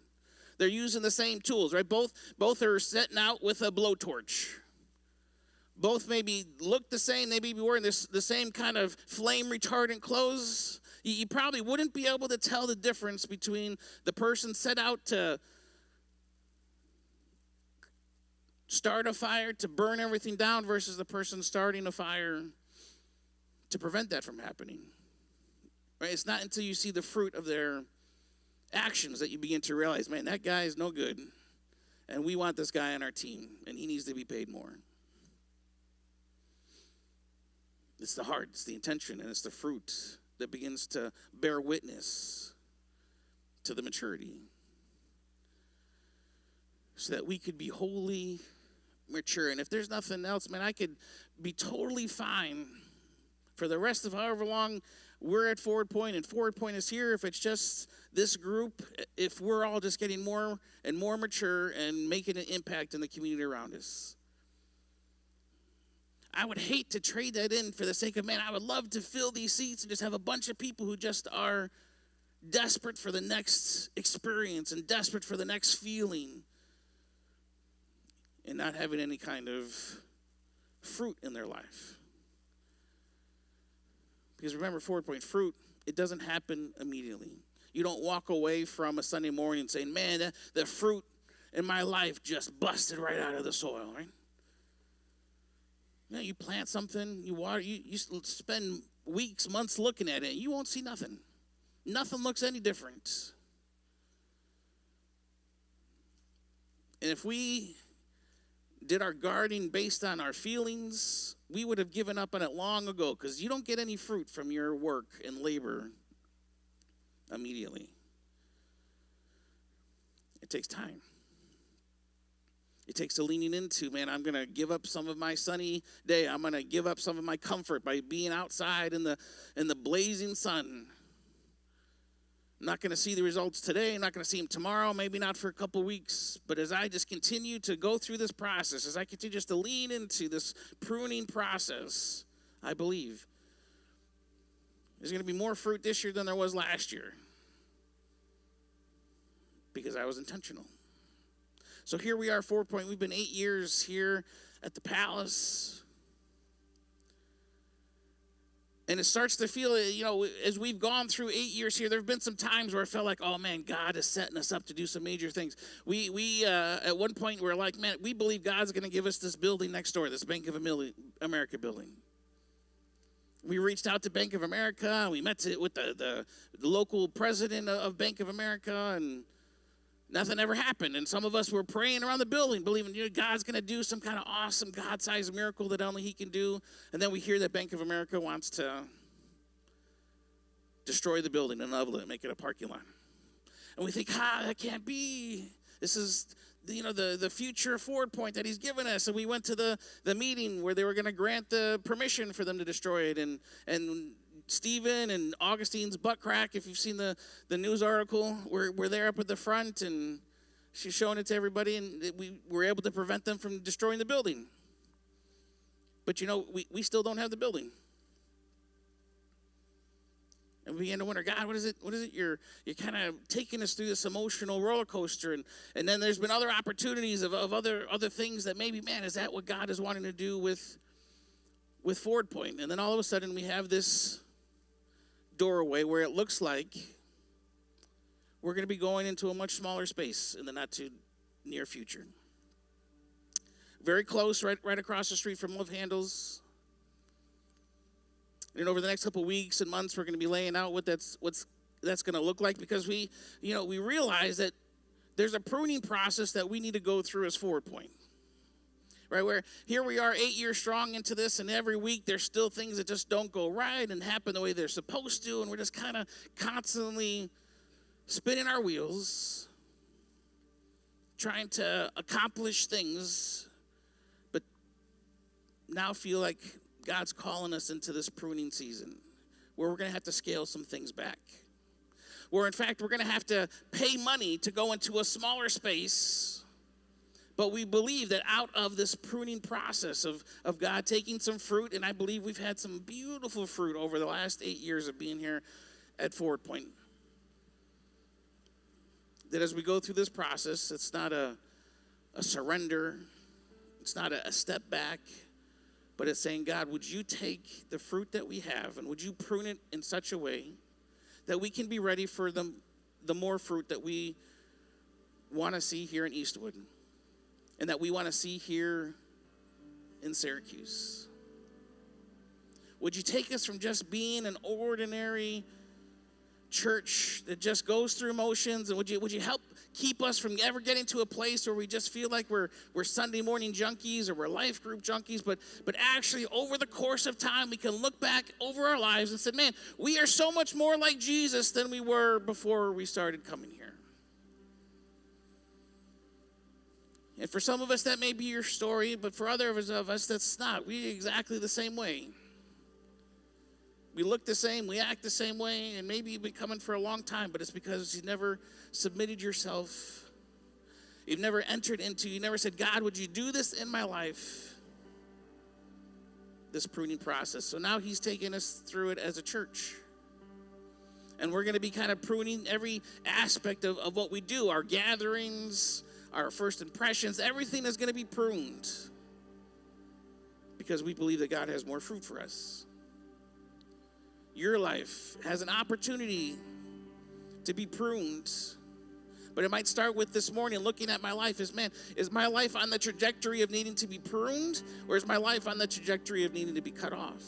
They're using the same tools, right? Both are setting out with a blowtorch. Both maybe look the same. They may be wearing the same kind of flame retardant clothes. You probably wouldn't be able to tell the difference between the person set out to start a fire, to burn everything down, versus the person starting a fire to prevent that from happening. Right? It's not until you see the fruit of their actions that you begin to realize, man, that guy is no good, and we want this guy on our team, and he needs to be paid more. It's the heart, it's the intention, and it's the fruit that begins to bear witness to the maturity, so that we could be wholly mature. And if there's nothing else, man, I could be totally fine for the rest of however long we're at Forward Point and Forward Point is here, if it's just this group, if we're all just getting more and more mature and making an impact in the community around us. I would hate to trade that in for the sake of, man, I would love to fill these seats and just have a bunch of people who just are desperate for the next experience and desperate for the next feeling and not having any kind of fruit in their life. Because remember, Forward Point, fruit, it doesn't happen immediately. You don't walk away from a Sunday morning saying, man, the fruit in my life just busted right out of the soil, right? You know, you plant something, you water, you spend weeks, months looking at it, and you won't see nothing. Nothing looks any different. And if we did our gardening based on our feelings, we would have given up on it long ago, because you don't get any fruit from your work and labor immediately. It takes time. It takes a leaning into, man, I'm going to give up some of my sunny day. I'm going to give up some of my comfort by being outside in the blazing sun. I'm not going to see the results today. I'm not going to see them tomorrow, maybe not for a couple weeks. But as I just continue to go through this process, as I continue just to lean into this pruning process, I believe there's going to be more fruit this year than there was last year, because I was intentional. So here we are, Forward Point. We've been 8 years here at the Palace. And it starts to feel, you know, as we've gone through 8 years here, there have been some times where I felt like, oh, man, God is setting us up to do some major things. We at one point, we were like, man, we believe God's going to give us this building next door, this Bank of America building. We reached out to Bank of America. We met with the local president of Bank of America, and nothing ever happened. And some of us were praying around the building, believing, you know, God's going to do some kind of awesome God-sized miracle that only he can do. And then we hear that Bank of America wants to destroy the building and level it and make it a parking lot. And we think, that can't be. This is, you know, the future Forward Point that he's given us. And we went to the meeting where they were going to grant the permission for them to destroy it. And Stephen and Augustine's butt crack, if you've seen the news article, we're there up at the front, and she's showing it to everybody, and we were able to prevent them from destroying the building. But, you know, we still don't have the building. And we began to wonder, God, what is it? You're kind of taking us through this emotional roller coaster, and then there's been other opportunities of other things that maybe, man, is that what God is wanting to do with Forward Point? And then all of a sudden we have this doorway where it looks like we're going to be going into a much smaller space in the not too near future. Very close, right across the street from Love Handles. And over the next couple weeks and months, we're going to be laying out what that's going to look like, because we realize that there's a pruning process that we need to go through as Forward Point. Right, where here we are 8 years strong into this, and every week there's still things that just don't go right and happen the way they're supposed to, and we're just kind of constantly spinning our wheels, trying to accomplish things, but now feel like God's calling us into this pruning season where we're going to have to scale some things back. Where, in fact, we're going to have to pay money to go into a smaller space. But we believe that out of this pruning process of God taking some fruit, and I believe we've had some beautiful fruit over the last 8 years of being here at Forward Point, that as we go through this process, it's not a surrender, it's not a step back, but it's saying, God, would you take the fruit that we have, and would you prune it in such a way that we can be ready for the more fruit that we want to see here in Eastwood, and that we want to see here in Syracuse? Would you take us from just being an ordinary church that just goes through motions, and would you help keep us from ever getting to a place where we just feel like we're Sunday morning junkies or we're life group junkies, but actually over the course of time we can look back over our lives and say, man, we are so much more like Jesus than we were before we started coming here. And for some of us, that may be your story, but for others of us, that's not. We're exactly the same way. We look the same, we act the same way, and maybe you've been coming for a long time, but it's because you've never submitted yourself. You've never entered into, you never said, God, would you do this in my life? This pruning process. So now he's taking us through it as a church. And we're going to be kind of pruning every aspect of what we do. Our gatherings, our first impressions, everything is going to be pruned. Because we believe that God has more fruit for us. Your life has an opportunity to be pruned. But it might start with this morning looking at my life as, man, is my life on the trajectory of needing to be pruned? Or is my life on the trajectory of needing to be cut off?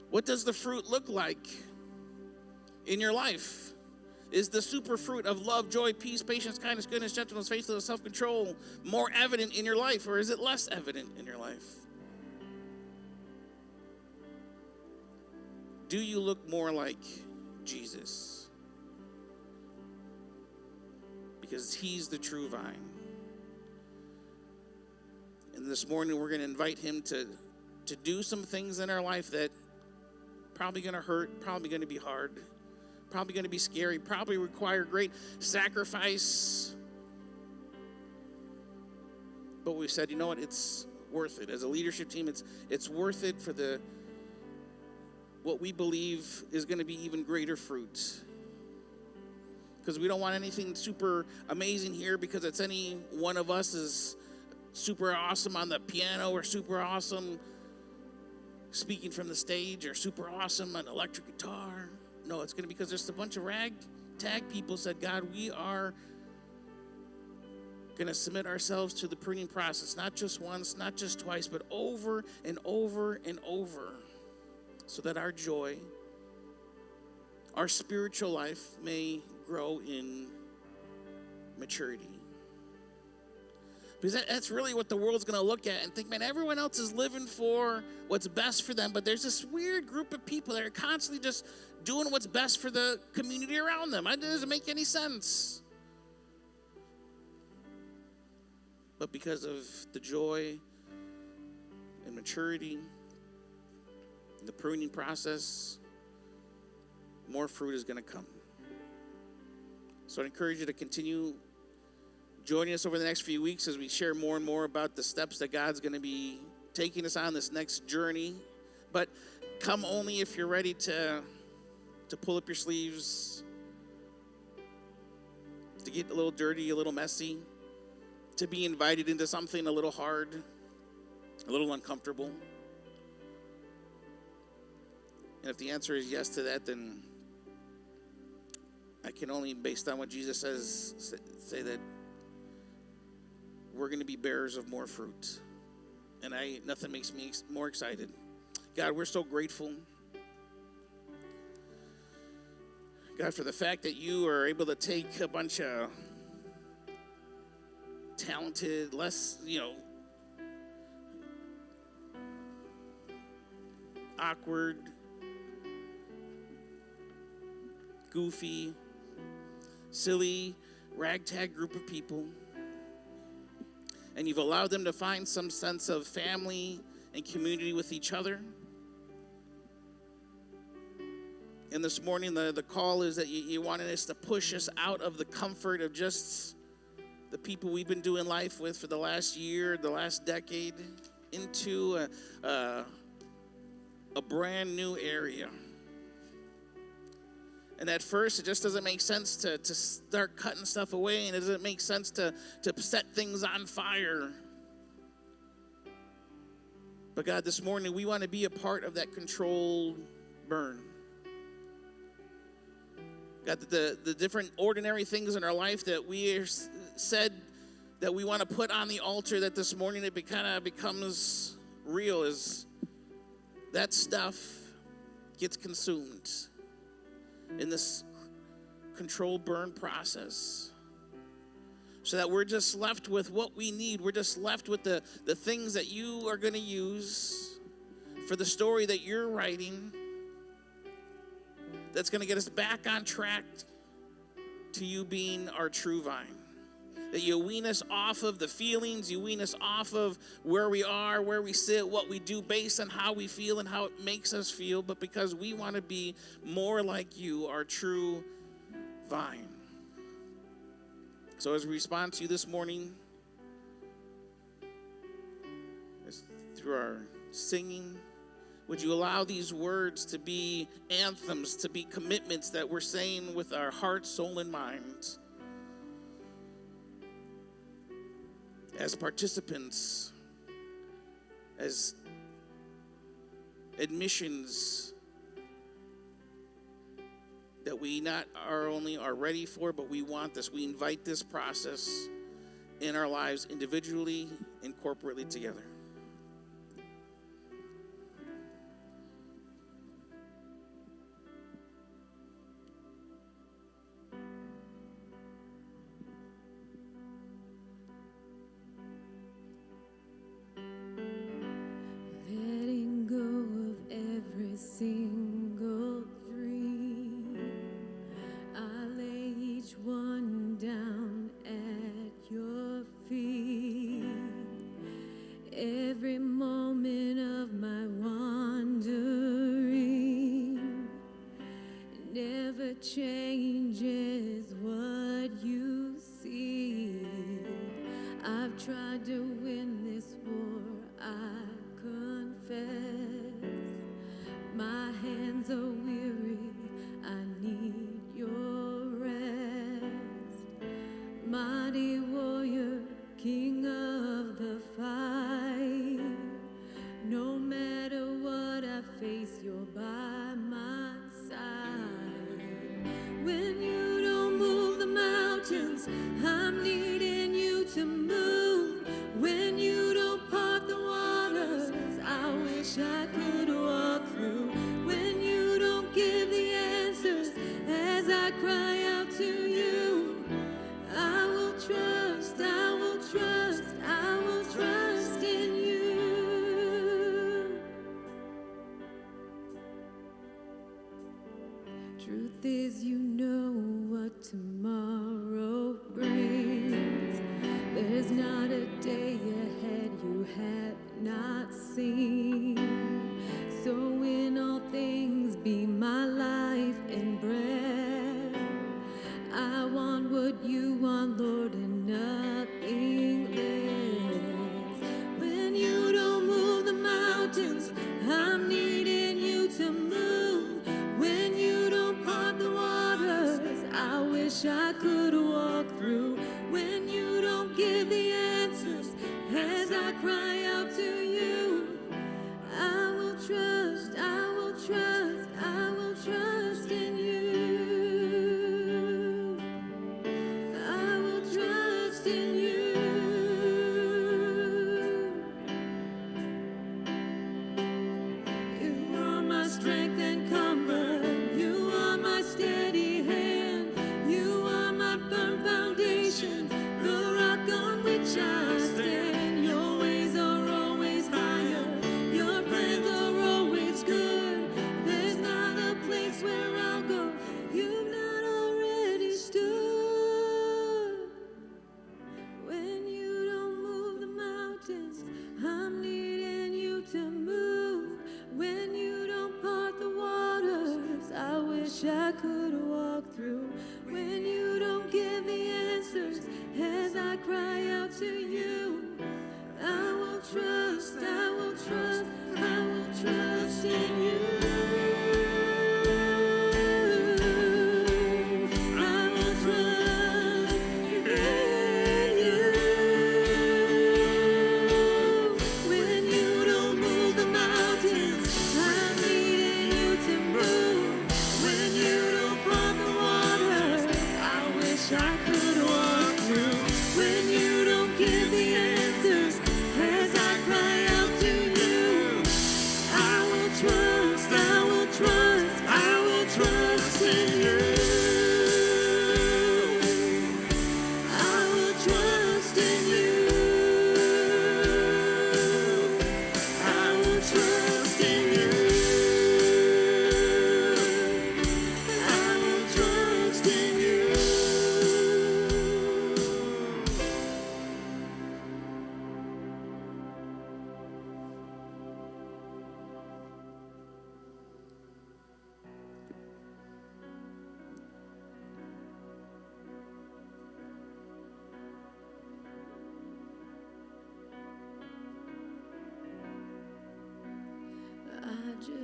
What does the fruit look like in your life? Is the super fruit of love, joy, peace, patience, kindness, goodness, gentleness, faithfulness, self-control more evident in your life, or is it less evident in your life? Do you look more like Jesus? Because he's the true vine. And this morning we're going to invite him to do some things in our life that probably going to hurt, probably going to be hard, probably going to be scary, probably require great sacrifice. But we said, you know what, it's worth it. As a leadership team, it's worth it for what we believe is going to be even greater fruit. Because we don't want anything super amazing here because it's any one of us is super awesome on the piano or super awesome speaking from the stage or super awesome on electric guitar. No, it's going to be because there's a bunch of ragtag people said, God, we are going to submit ourselves to the pruning process, not just once, not just twice, but over and over and over, so that our joy, our spiritual life may grow in maturity. Because that's really what the world's going to look at and think, man, everyone else is living for what's best for them, but there's this weird group of people that are constantly just doing what's best for the community around them. It doesn't make any sense. But because of the joy and maturity, the pruning process, more fruit is going to come. So I encourage you to continue joining us over the next few weeks as we share more and more about the steps that God's going to be taking us on this next journey. But come only if you're ready to pull up your sleeves, to get a little dirty, a little messy, to be invited into something a little hard, a little uncomfortable. And if the answer is yes to that, then I can only, based on what Jesus says, say that we're going to be bearers of more fruit. And nothing makes me more excited. God, we're so grateful. God, for the fact that you are able to take a bunch of talented, awkward, goofy, silly, ragtag group of people, and you've allowed them to find some sense of family and community with each other. And this morning, the call is that you wanted us to push us out of the comfort of just the people we've been doing life with for the last year, the last decade, into a brand new area. And at first, it just doesn't make sense to start cutting stuff away, and it doesn't make sense to set things on fire. But God, this morning, we want to be a part of that controlled burn. God, the different ordinary things in our life that we said that we want to put on the altar, that this morning it kind of becomes real, is that stuff gets consumed in this controlled burn process, so that we're just left with what we need. We're just left with the things that you are going to use for the story that you're writing, that's going to get us back on track to you being our true vine. that you wean us off of the feelings, you wean us off of where we are, where we sit, what we do based on how we feel and how it makes us feel, but because we want to be more like you, our true vine. So as we respond to you this morning, through our singing, would you allow these words to be anthems, to be commitments that we're saying with our heart, soul, and mind? As participants, as admissions that we not only are ready for, but we want this. We invite this process in our lives individually and corporately together. Letting go of every single dream, I lay each one down at your feet. Every moment of my wandering never changes what you see. I've tried to win this war, I confess. My hands are weary, I need your rest. Mighty warrior, king of the fight. No matter what I face, you're by my side. When you don't move the mountains, I'm needing you to move. When you don't part the waters, I wish I could walk through. When you don't give the answers as I cry out to you, I will trust, I will trust, I will trust in you. Truth is, you know what tomorrow brings. There's not a day ahead you have not seen. So in all things be my life and breath. I want what you want, Lord, and nothing less. When you don't move the mountains, I'm needing you to move. When you don't part the waters, I wish I could walk through. When you don't give the answers as I cry out to you, I will trust, I will trust, I will trust in you. I will trust in you. You are my strength and comfort. You are my steady hand. You are my firm foundation, the rock on which I stand. Your ways are always higher. Your plans are always good. There's not a place where I'll go you've not already stood. When you don't move the mountains, I'm needing you to move. When you don't part the waters, I wish I could walk through. When you don't give the answers as I cry out to you, I will trust, I will trust, I will trust in you. I will trust in you. When you don't move the mountains, I'm needing you to move. When you don't part the waters, I wish I could walk through. When you don't give the answers as I cry out to you, I will trust.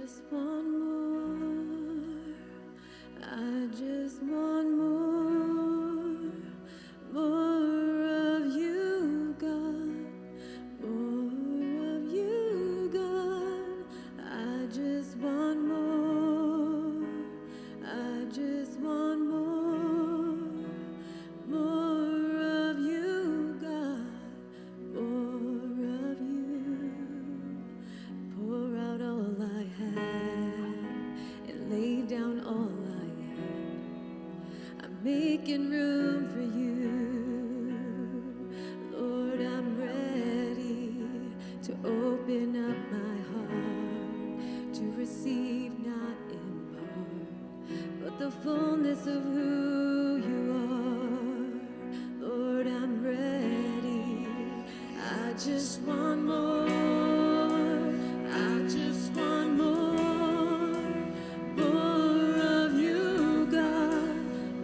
just want more. I just want more. More of you, God. More of you, God. I just want more. I just want more. More of you, God. More of you. Pour out all I have and lay down all I have. I'm making room for you. Lord, I'm ready to open up my heart to receive not in part, but the fullness of who you are. Lord, I'm ready. I just want more. I just want more. More of you, God.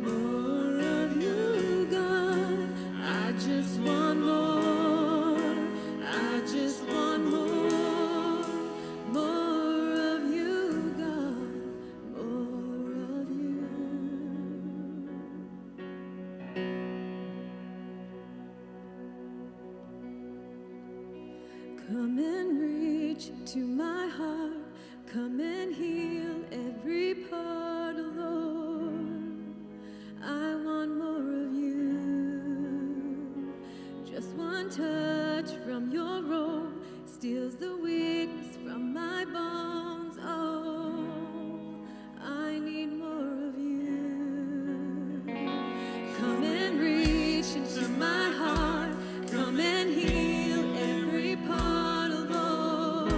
More of you, God. I just want more. I just want more. More of you, God. More of you. Come and reach to my heart. Come and heal every part, Lord. I want more of you. Just one touch from your robe steals the weakness from my bones. Oh, I need more of you. Come and reach into my heart. Come and heal every part, Lord.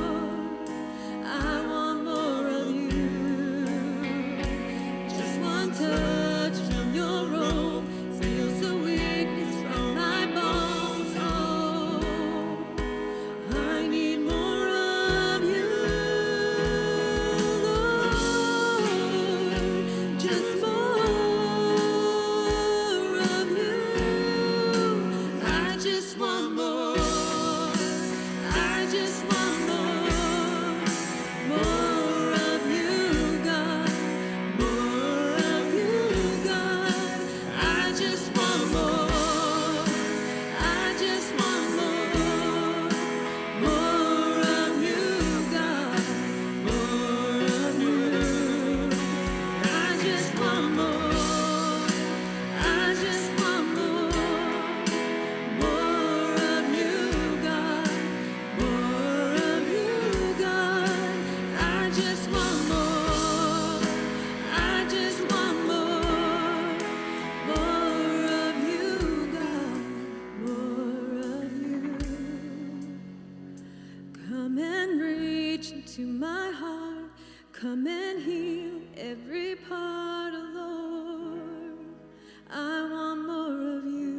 I want more of you. Just one touch from your robe steals the weakness from my bones. Oh, I need more of you, Lord. Just more of you. I just want more. I just want more. More of you, God. More of you, God. I just want more. I just want more. More of you, God. More of you. I just want more. I just want more. More of you, God. More of you, God. I just want more. I just want more. More of you, God. More of you. Come and reach into my heart. Come and heal every part, Lord. I want more of you.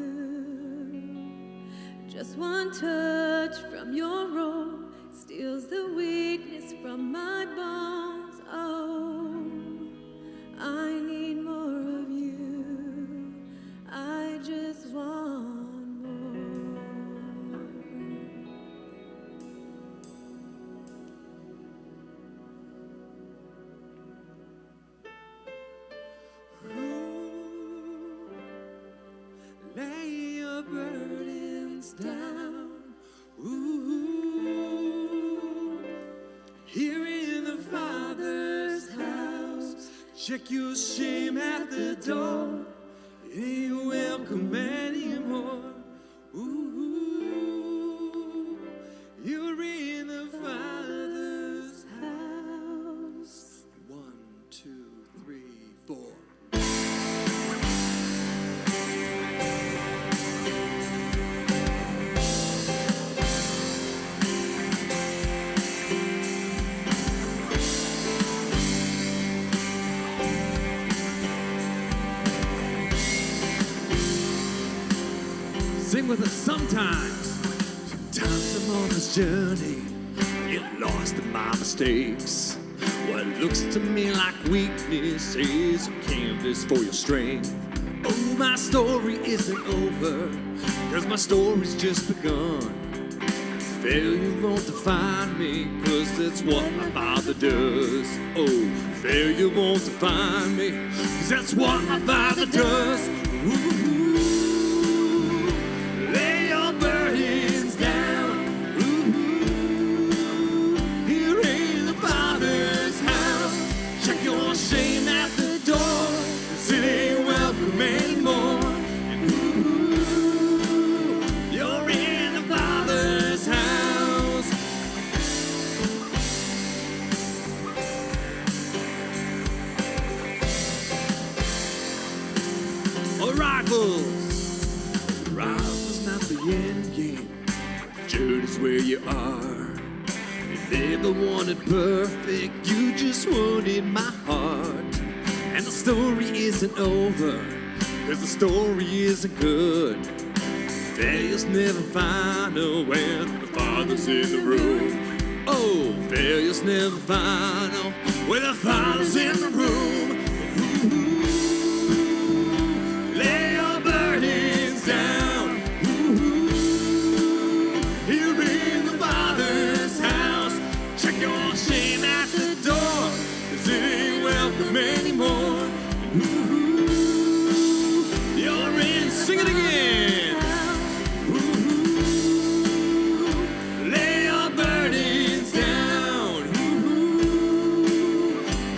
Just one touch from your robe steals the weakness from my bones. Oh, I need more of you. I just want more. Lay your burdens down. Ooh, here in the Father's house. Check your shame at the door. It ain't welcome anymore. Ooh, you're in the Father's house. 1, 2, 3, 4. Sing with us sometimes. Sometimes I'm on this journey, get lost in my mistakes. What looks to me like weakness is a canvas for your strength. Oh, my story isn't over, 'cause my story's just begun. failure won't define me, 'cause that's what my Father does. Oh, failure won't define me, 'cause that's what my Father does. Ooh, lay your burdens down. Ooh, here in the Father's house. Check your shame at the door, 'cause it ain't welcome anymore. And ooh, you're in the Father's house. Arrival's not the end game. Journey's where you are. You never wanted perfect, you just wanted my heart. And the story isn't over, 'cause the story isn't good. Failure's never final when the Father's in the room. Oh, failure's never final when the Father's in the room. Ooh, lay your burdens down. Ooh, here in the Father's house. Check your shame at the door, 'cause it ain't welcome anymore. Ooh, you're in. Sing it again. Ooh, lay your burdens down. Ooh,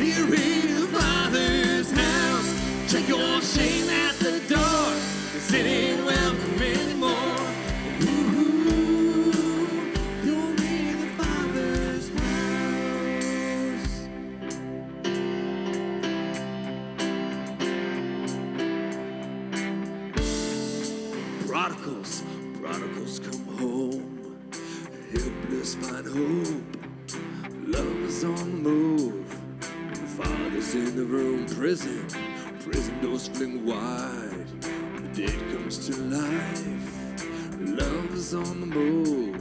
here in the Father's house. Check your shame at the door, 'cause it ain't welcome anymore. Ooh, you're in the Father's house. Prodigals come home. Helpless find hope. Love is on the move. The Father's in the room. Prison doors fling wide. The dead comes to life. Love is on the move.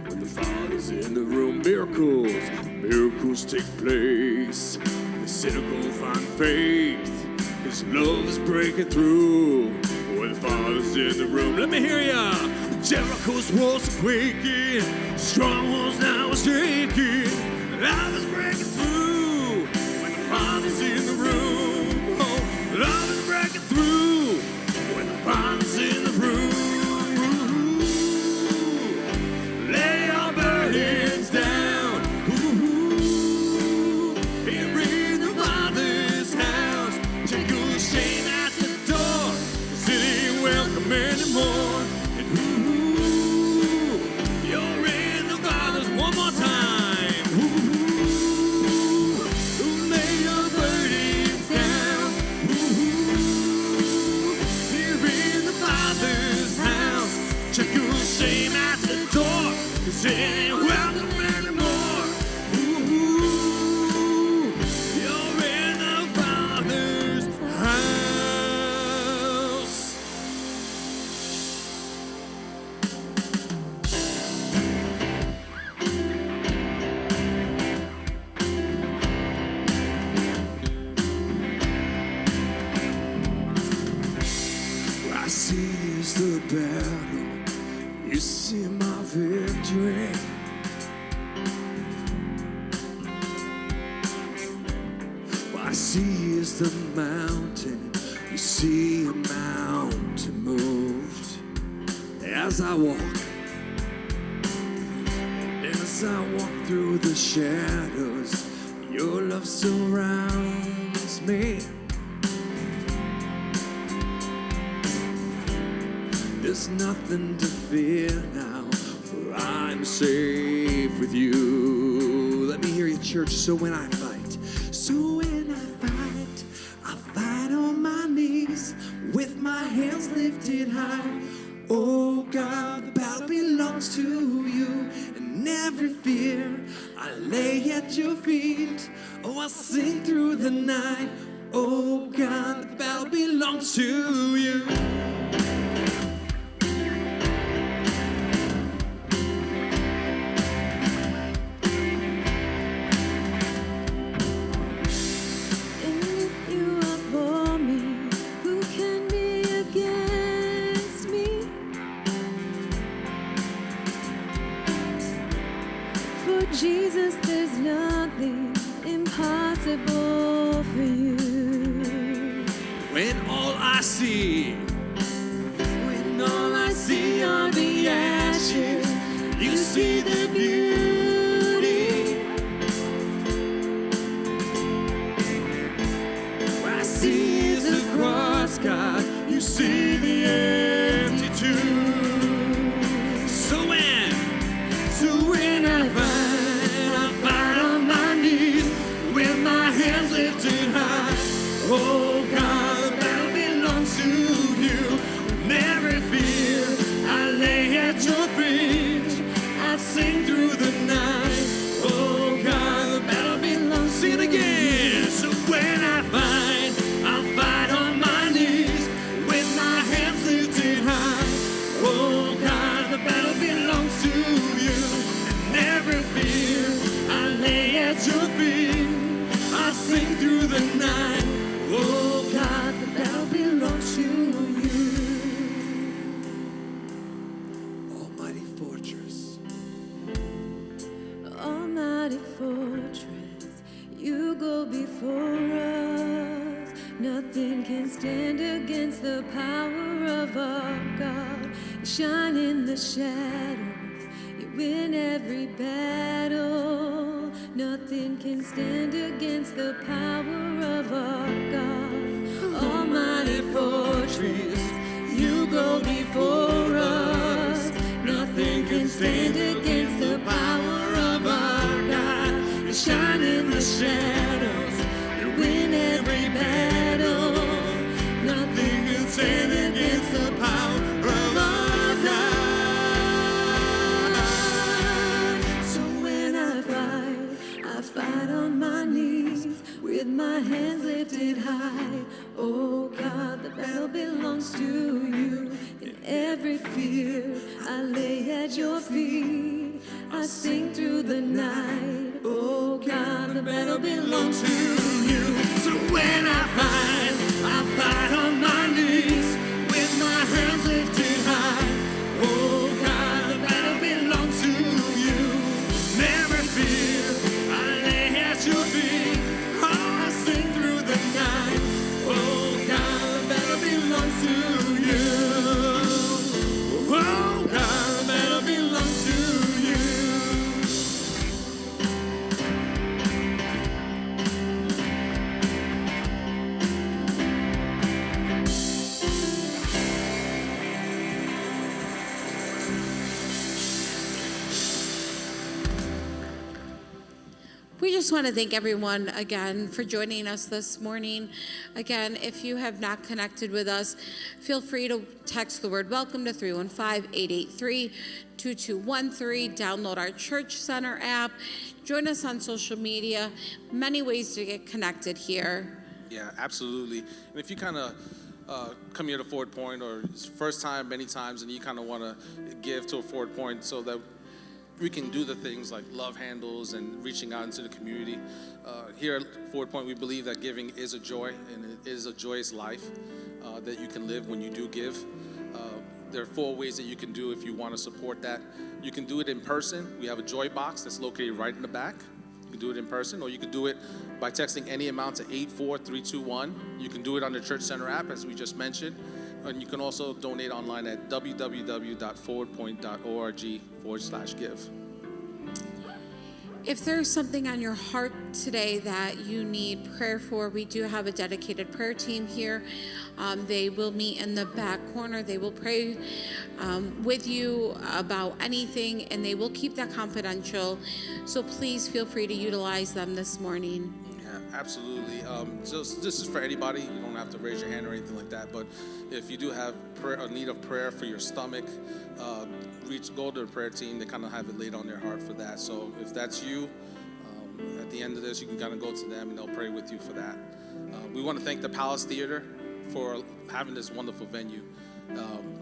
When the Father's in the room, miracles take place. The cynical find faith. His love is breaking through. When the Father's in the room, let me hear ya. Jericho's walls are quaking, strongholds now are shaking. Love is breaking through when the Father's in the room. Oh, love is breaking through when the Father's in the room. Lay your burdens down. Ooh, here in the Father's house. Check your shame at the door, 'cause it ain't welcome anymore. And ooh, you're in the Father's. One more time. Ooh, lay your burdens down. Ooh, here in the Father's house. Check your shame at the door, 'cause it ain't welcome anymore. Ooh, you're in the Father's house. What I see is the battle. You see my victory. What I see is the mountain. You see a mountain moved. As I walk through the shadows, your love surrounds me. There's nothing to fear now, for I'm safe with you. Let me hear you, church. So when I fight, I fight on my knees with my hands lifted high. Oh God, the battle belongs to you, and every fear I lay at your feet. Oh, I sing through the night. Oh God, the battle belongs to you. If you are for me, who can be against me? I see. When all I see are the ashes, you see the beauty. What I see is the cross, God. You see the empty tomb. So when I fight on my knees with my hands lifted high. Oh God, the battle belongs to you. Never fear, I lay at your feet. I sing through the night. Oh God, the battle belongs. Sing it again. So when I I'll fight on my knees with my hands lifted high. Oh God, the battle belongs to you. And never fear, I lay at your feet. I sing through the night. Oh God, the battle belongs to you. Almighty fortress. Almighty fortress, you go before us. Nothing can stand against the power of our God. You shine in the shadows, you win every battle. Nothing can stand against the power of our God. Almighty fortress, you go before us. Nothing can stand against the power of our God. You shine in the shadows, you win every battle. Nothing can stand against the power of our God. So when I fight on my knees with my hands lifted high. Oh God, the battle belongs to you. In every fear, I lay at your feet. I sing through the night. Oh God, the battle belongs to you. So when I fight on my knees with my hands lifted high. Oh God, the battle belongs to you. Never fear, I lay at your feet. Oh, I sing through the night. Oh God, the battle belongs to you. Oh God, the battle belongs to you. We just want to thank everyone again for joining us this morning. Again, if you have not connected with us, feel free to text the word welcome to 315-883-2213. Download our Church Center app. Join us on social media. Many ways to get connected here. Yeah, absolutely. And if you kind of come here to Ford Point, or it's first time many times, and you kind of want to give to a Ford Point so that we can do the things like love handles and reaching out into the community. Here at Ford Point, we believe that giving is a joy, and it is a joyous life that you can live when you do give. There are 4 ways that you can do if you want to support that. You can do it in person. We have a Joy Box that's located right in the back. You can do it in person, or you can do it by texting any amount to 84321. You can do it on the Church Center app, as we just mentioned. And you can also donate online at www.forwardpoint.org/give. If there's something on your heart today that you need prayer for, we do have a dedicated prayer team here. They will meet in the back corner. They will pray with you about anything, and they will keep that confidential. So please feel free to utilize them this morning. Yeah, absolutely. So this is for anybody. You don't have to raise your hand or anything like that. But if you do have a need of prayer for your stomach, go to the prayer team. They kind of have it laid on their heart for that. So if that's you, at the end of this, you can kind of go to them and they'll pray with you for that. We want to thank the Palace Theater for having this wonderful venue.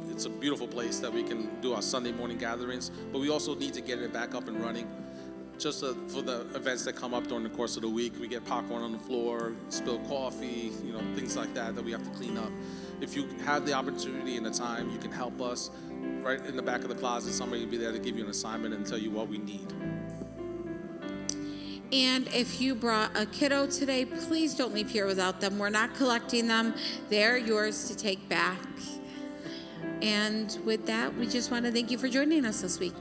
It's a beautiful place that we can do our Sunday morning gatherings, but we also need to get it back up and running. Just for the events that come up during the course of the week, we get popcorn on the floor, spill coffee, things like that we have to clean up. If you have the opportunity and the time, you can help us. Right in the back of the closet, somebody will be there to give you an assignment and tell you what we need. And if you brought a kiddo today, please don't leave here without them. We're not collecting them. They're yours to take back. And with that, we just want to thank you for joining us this week.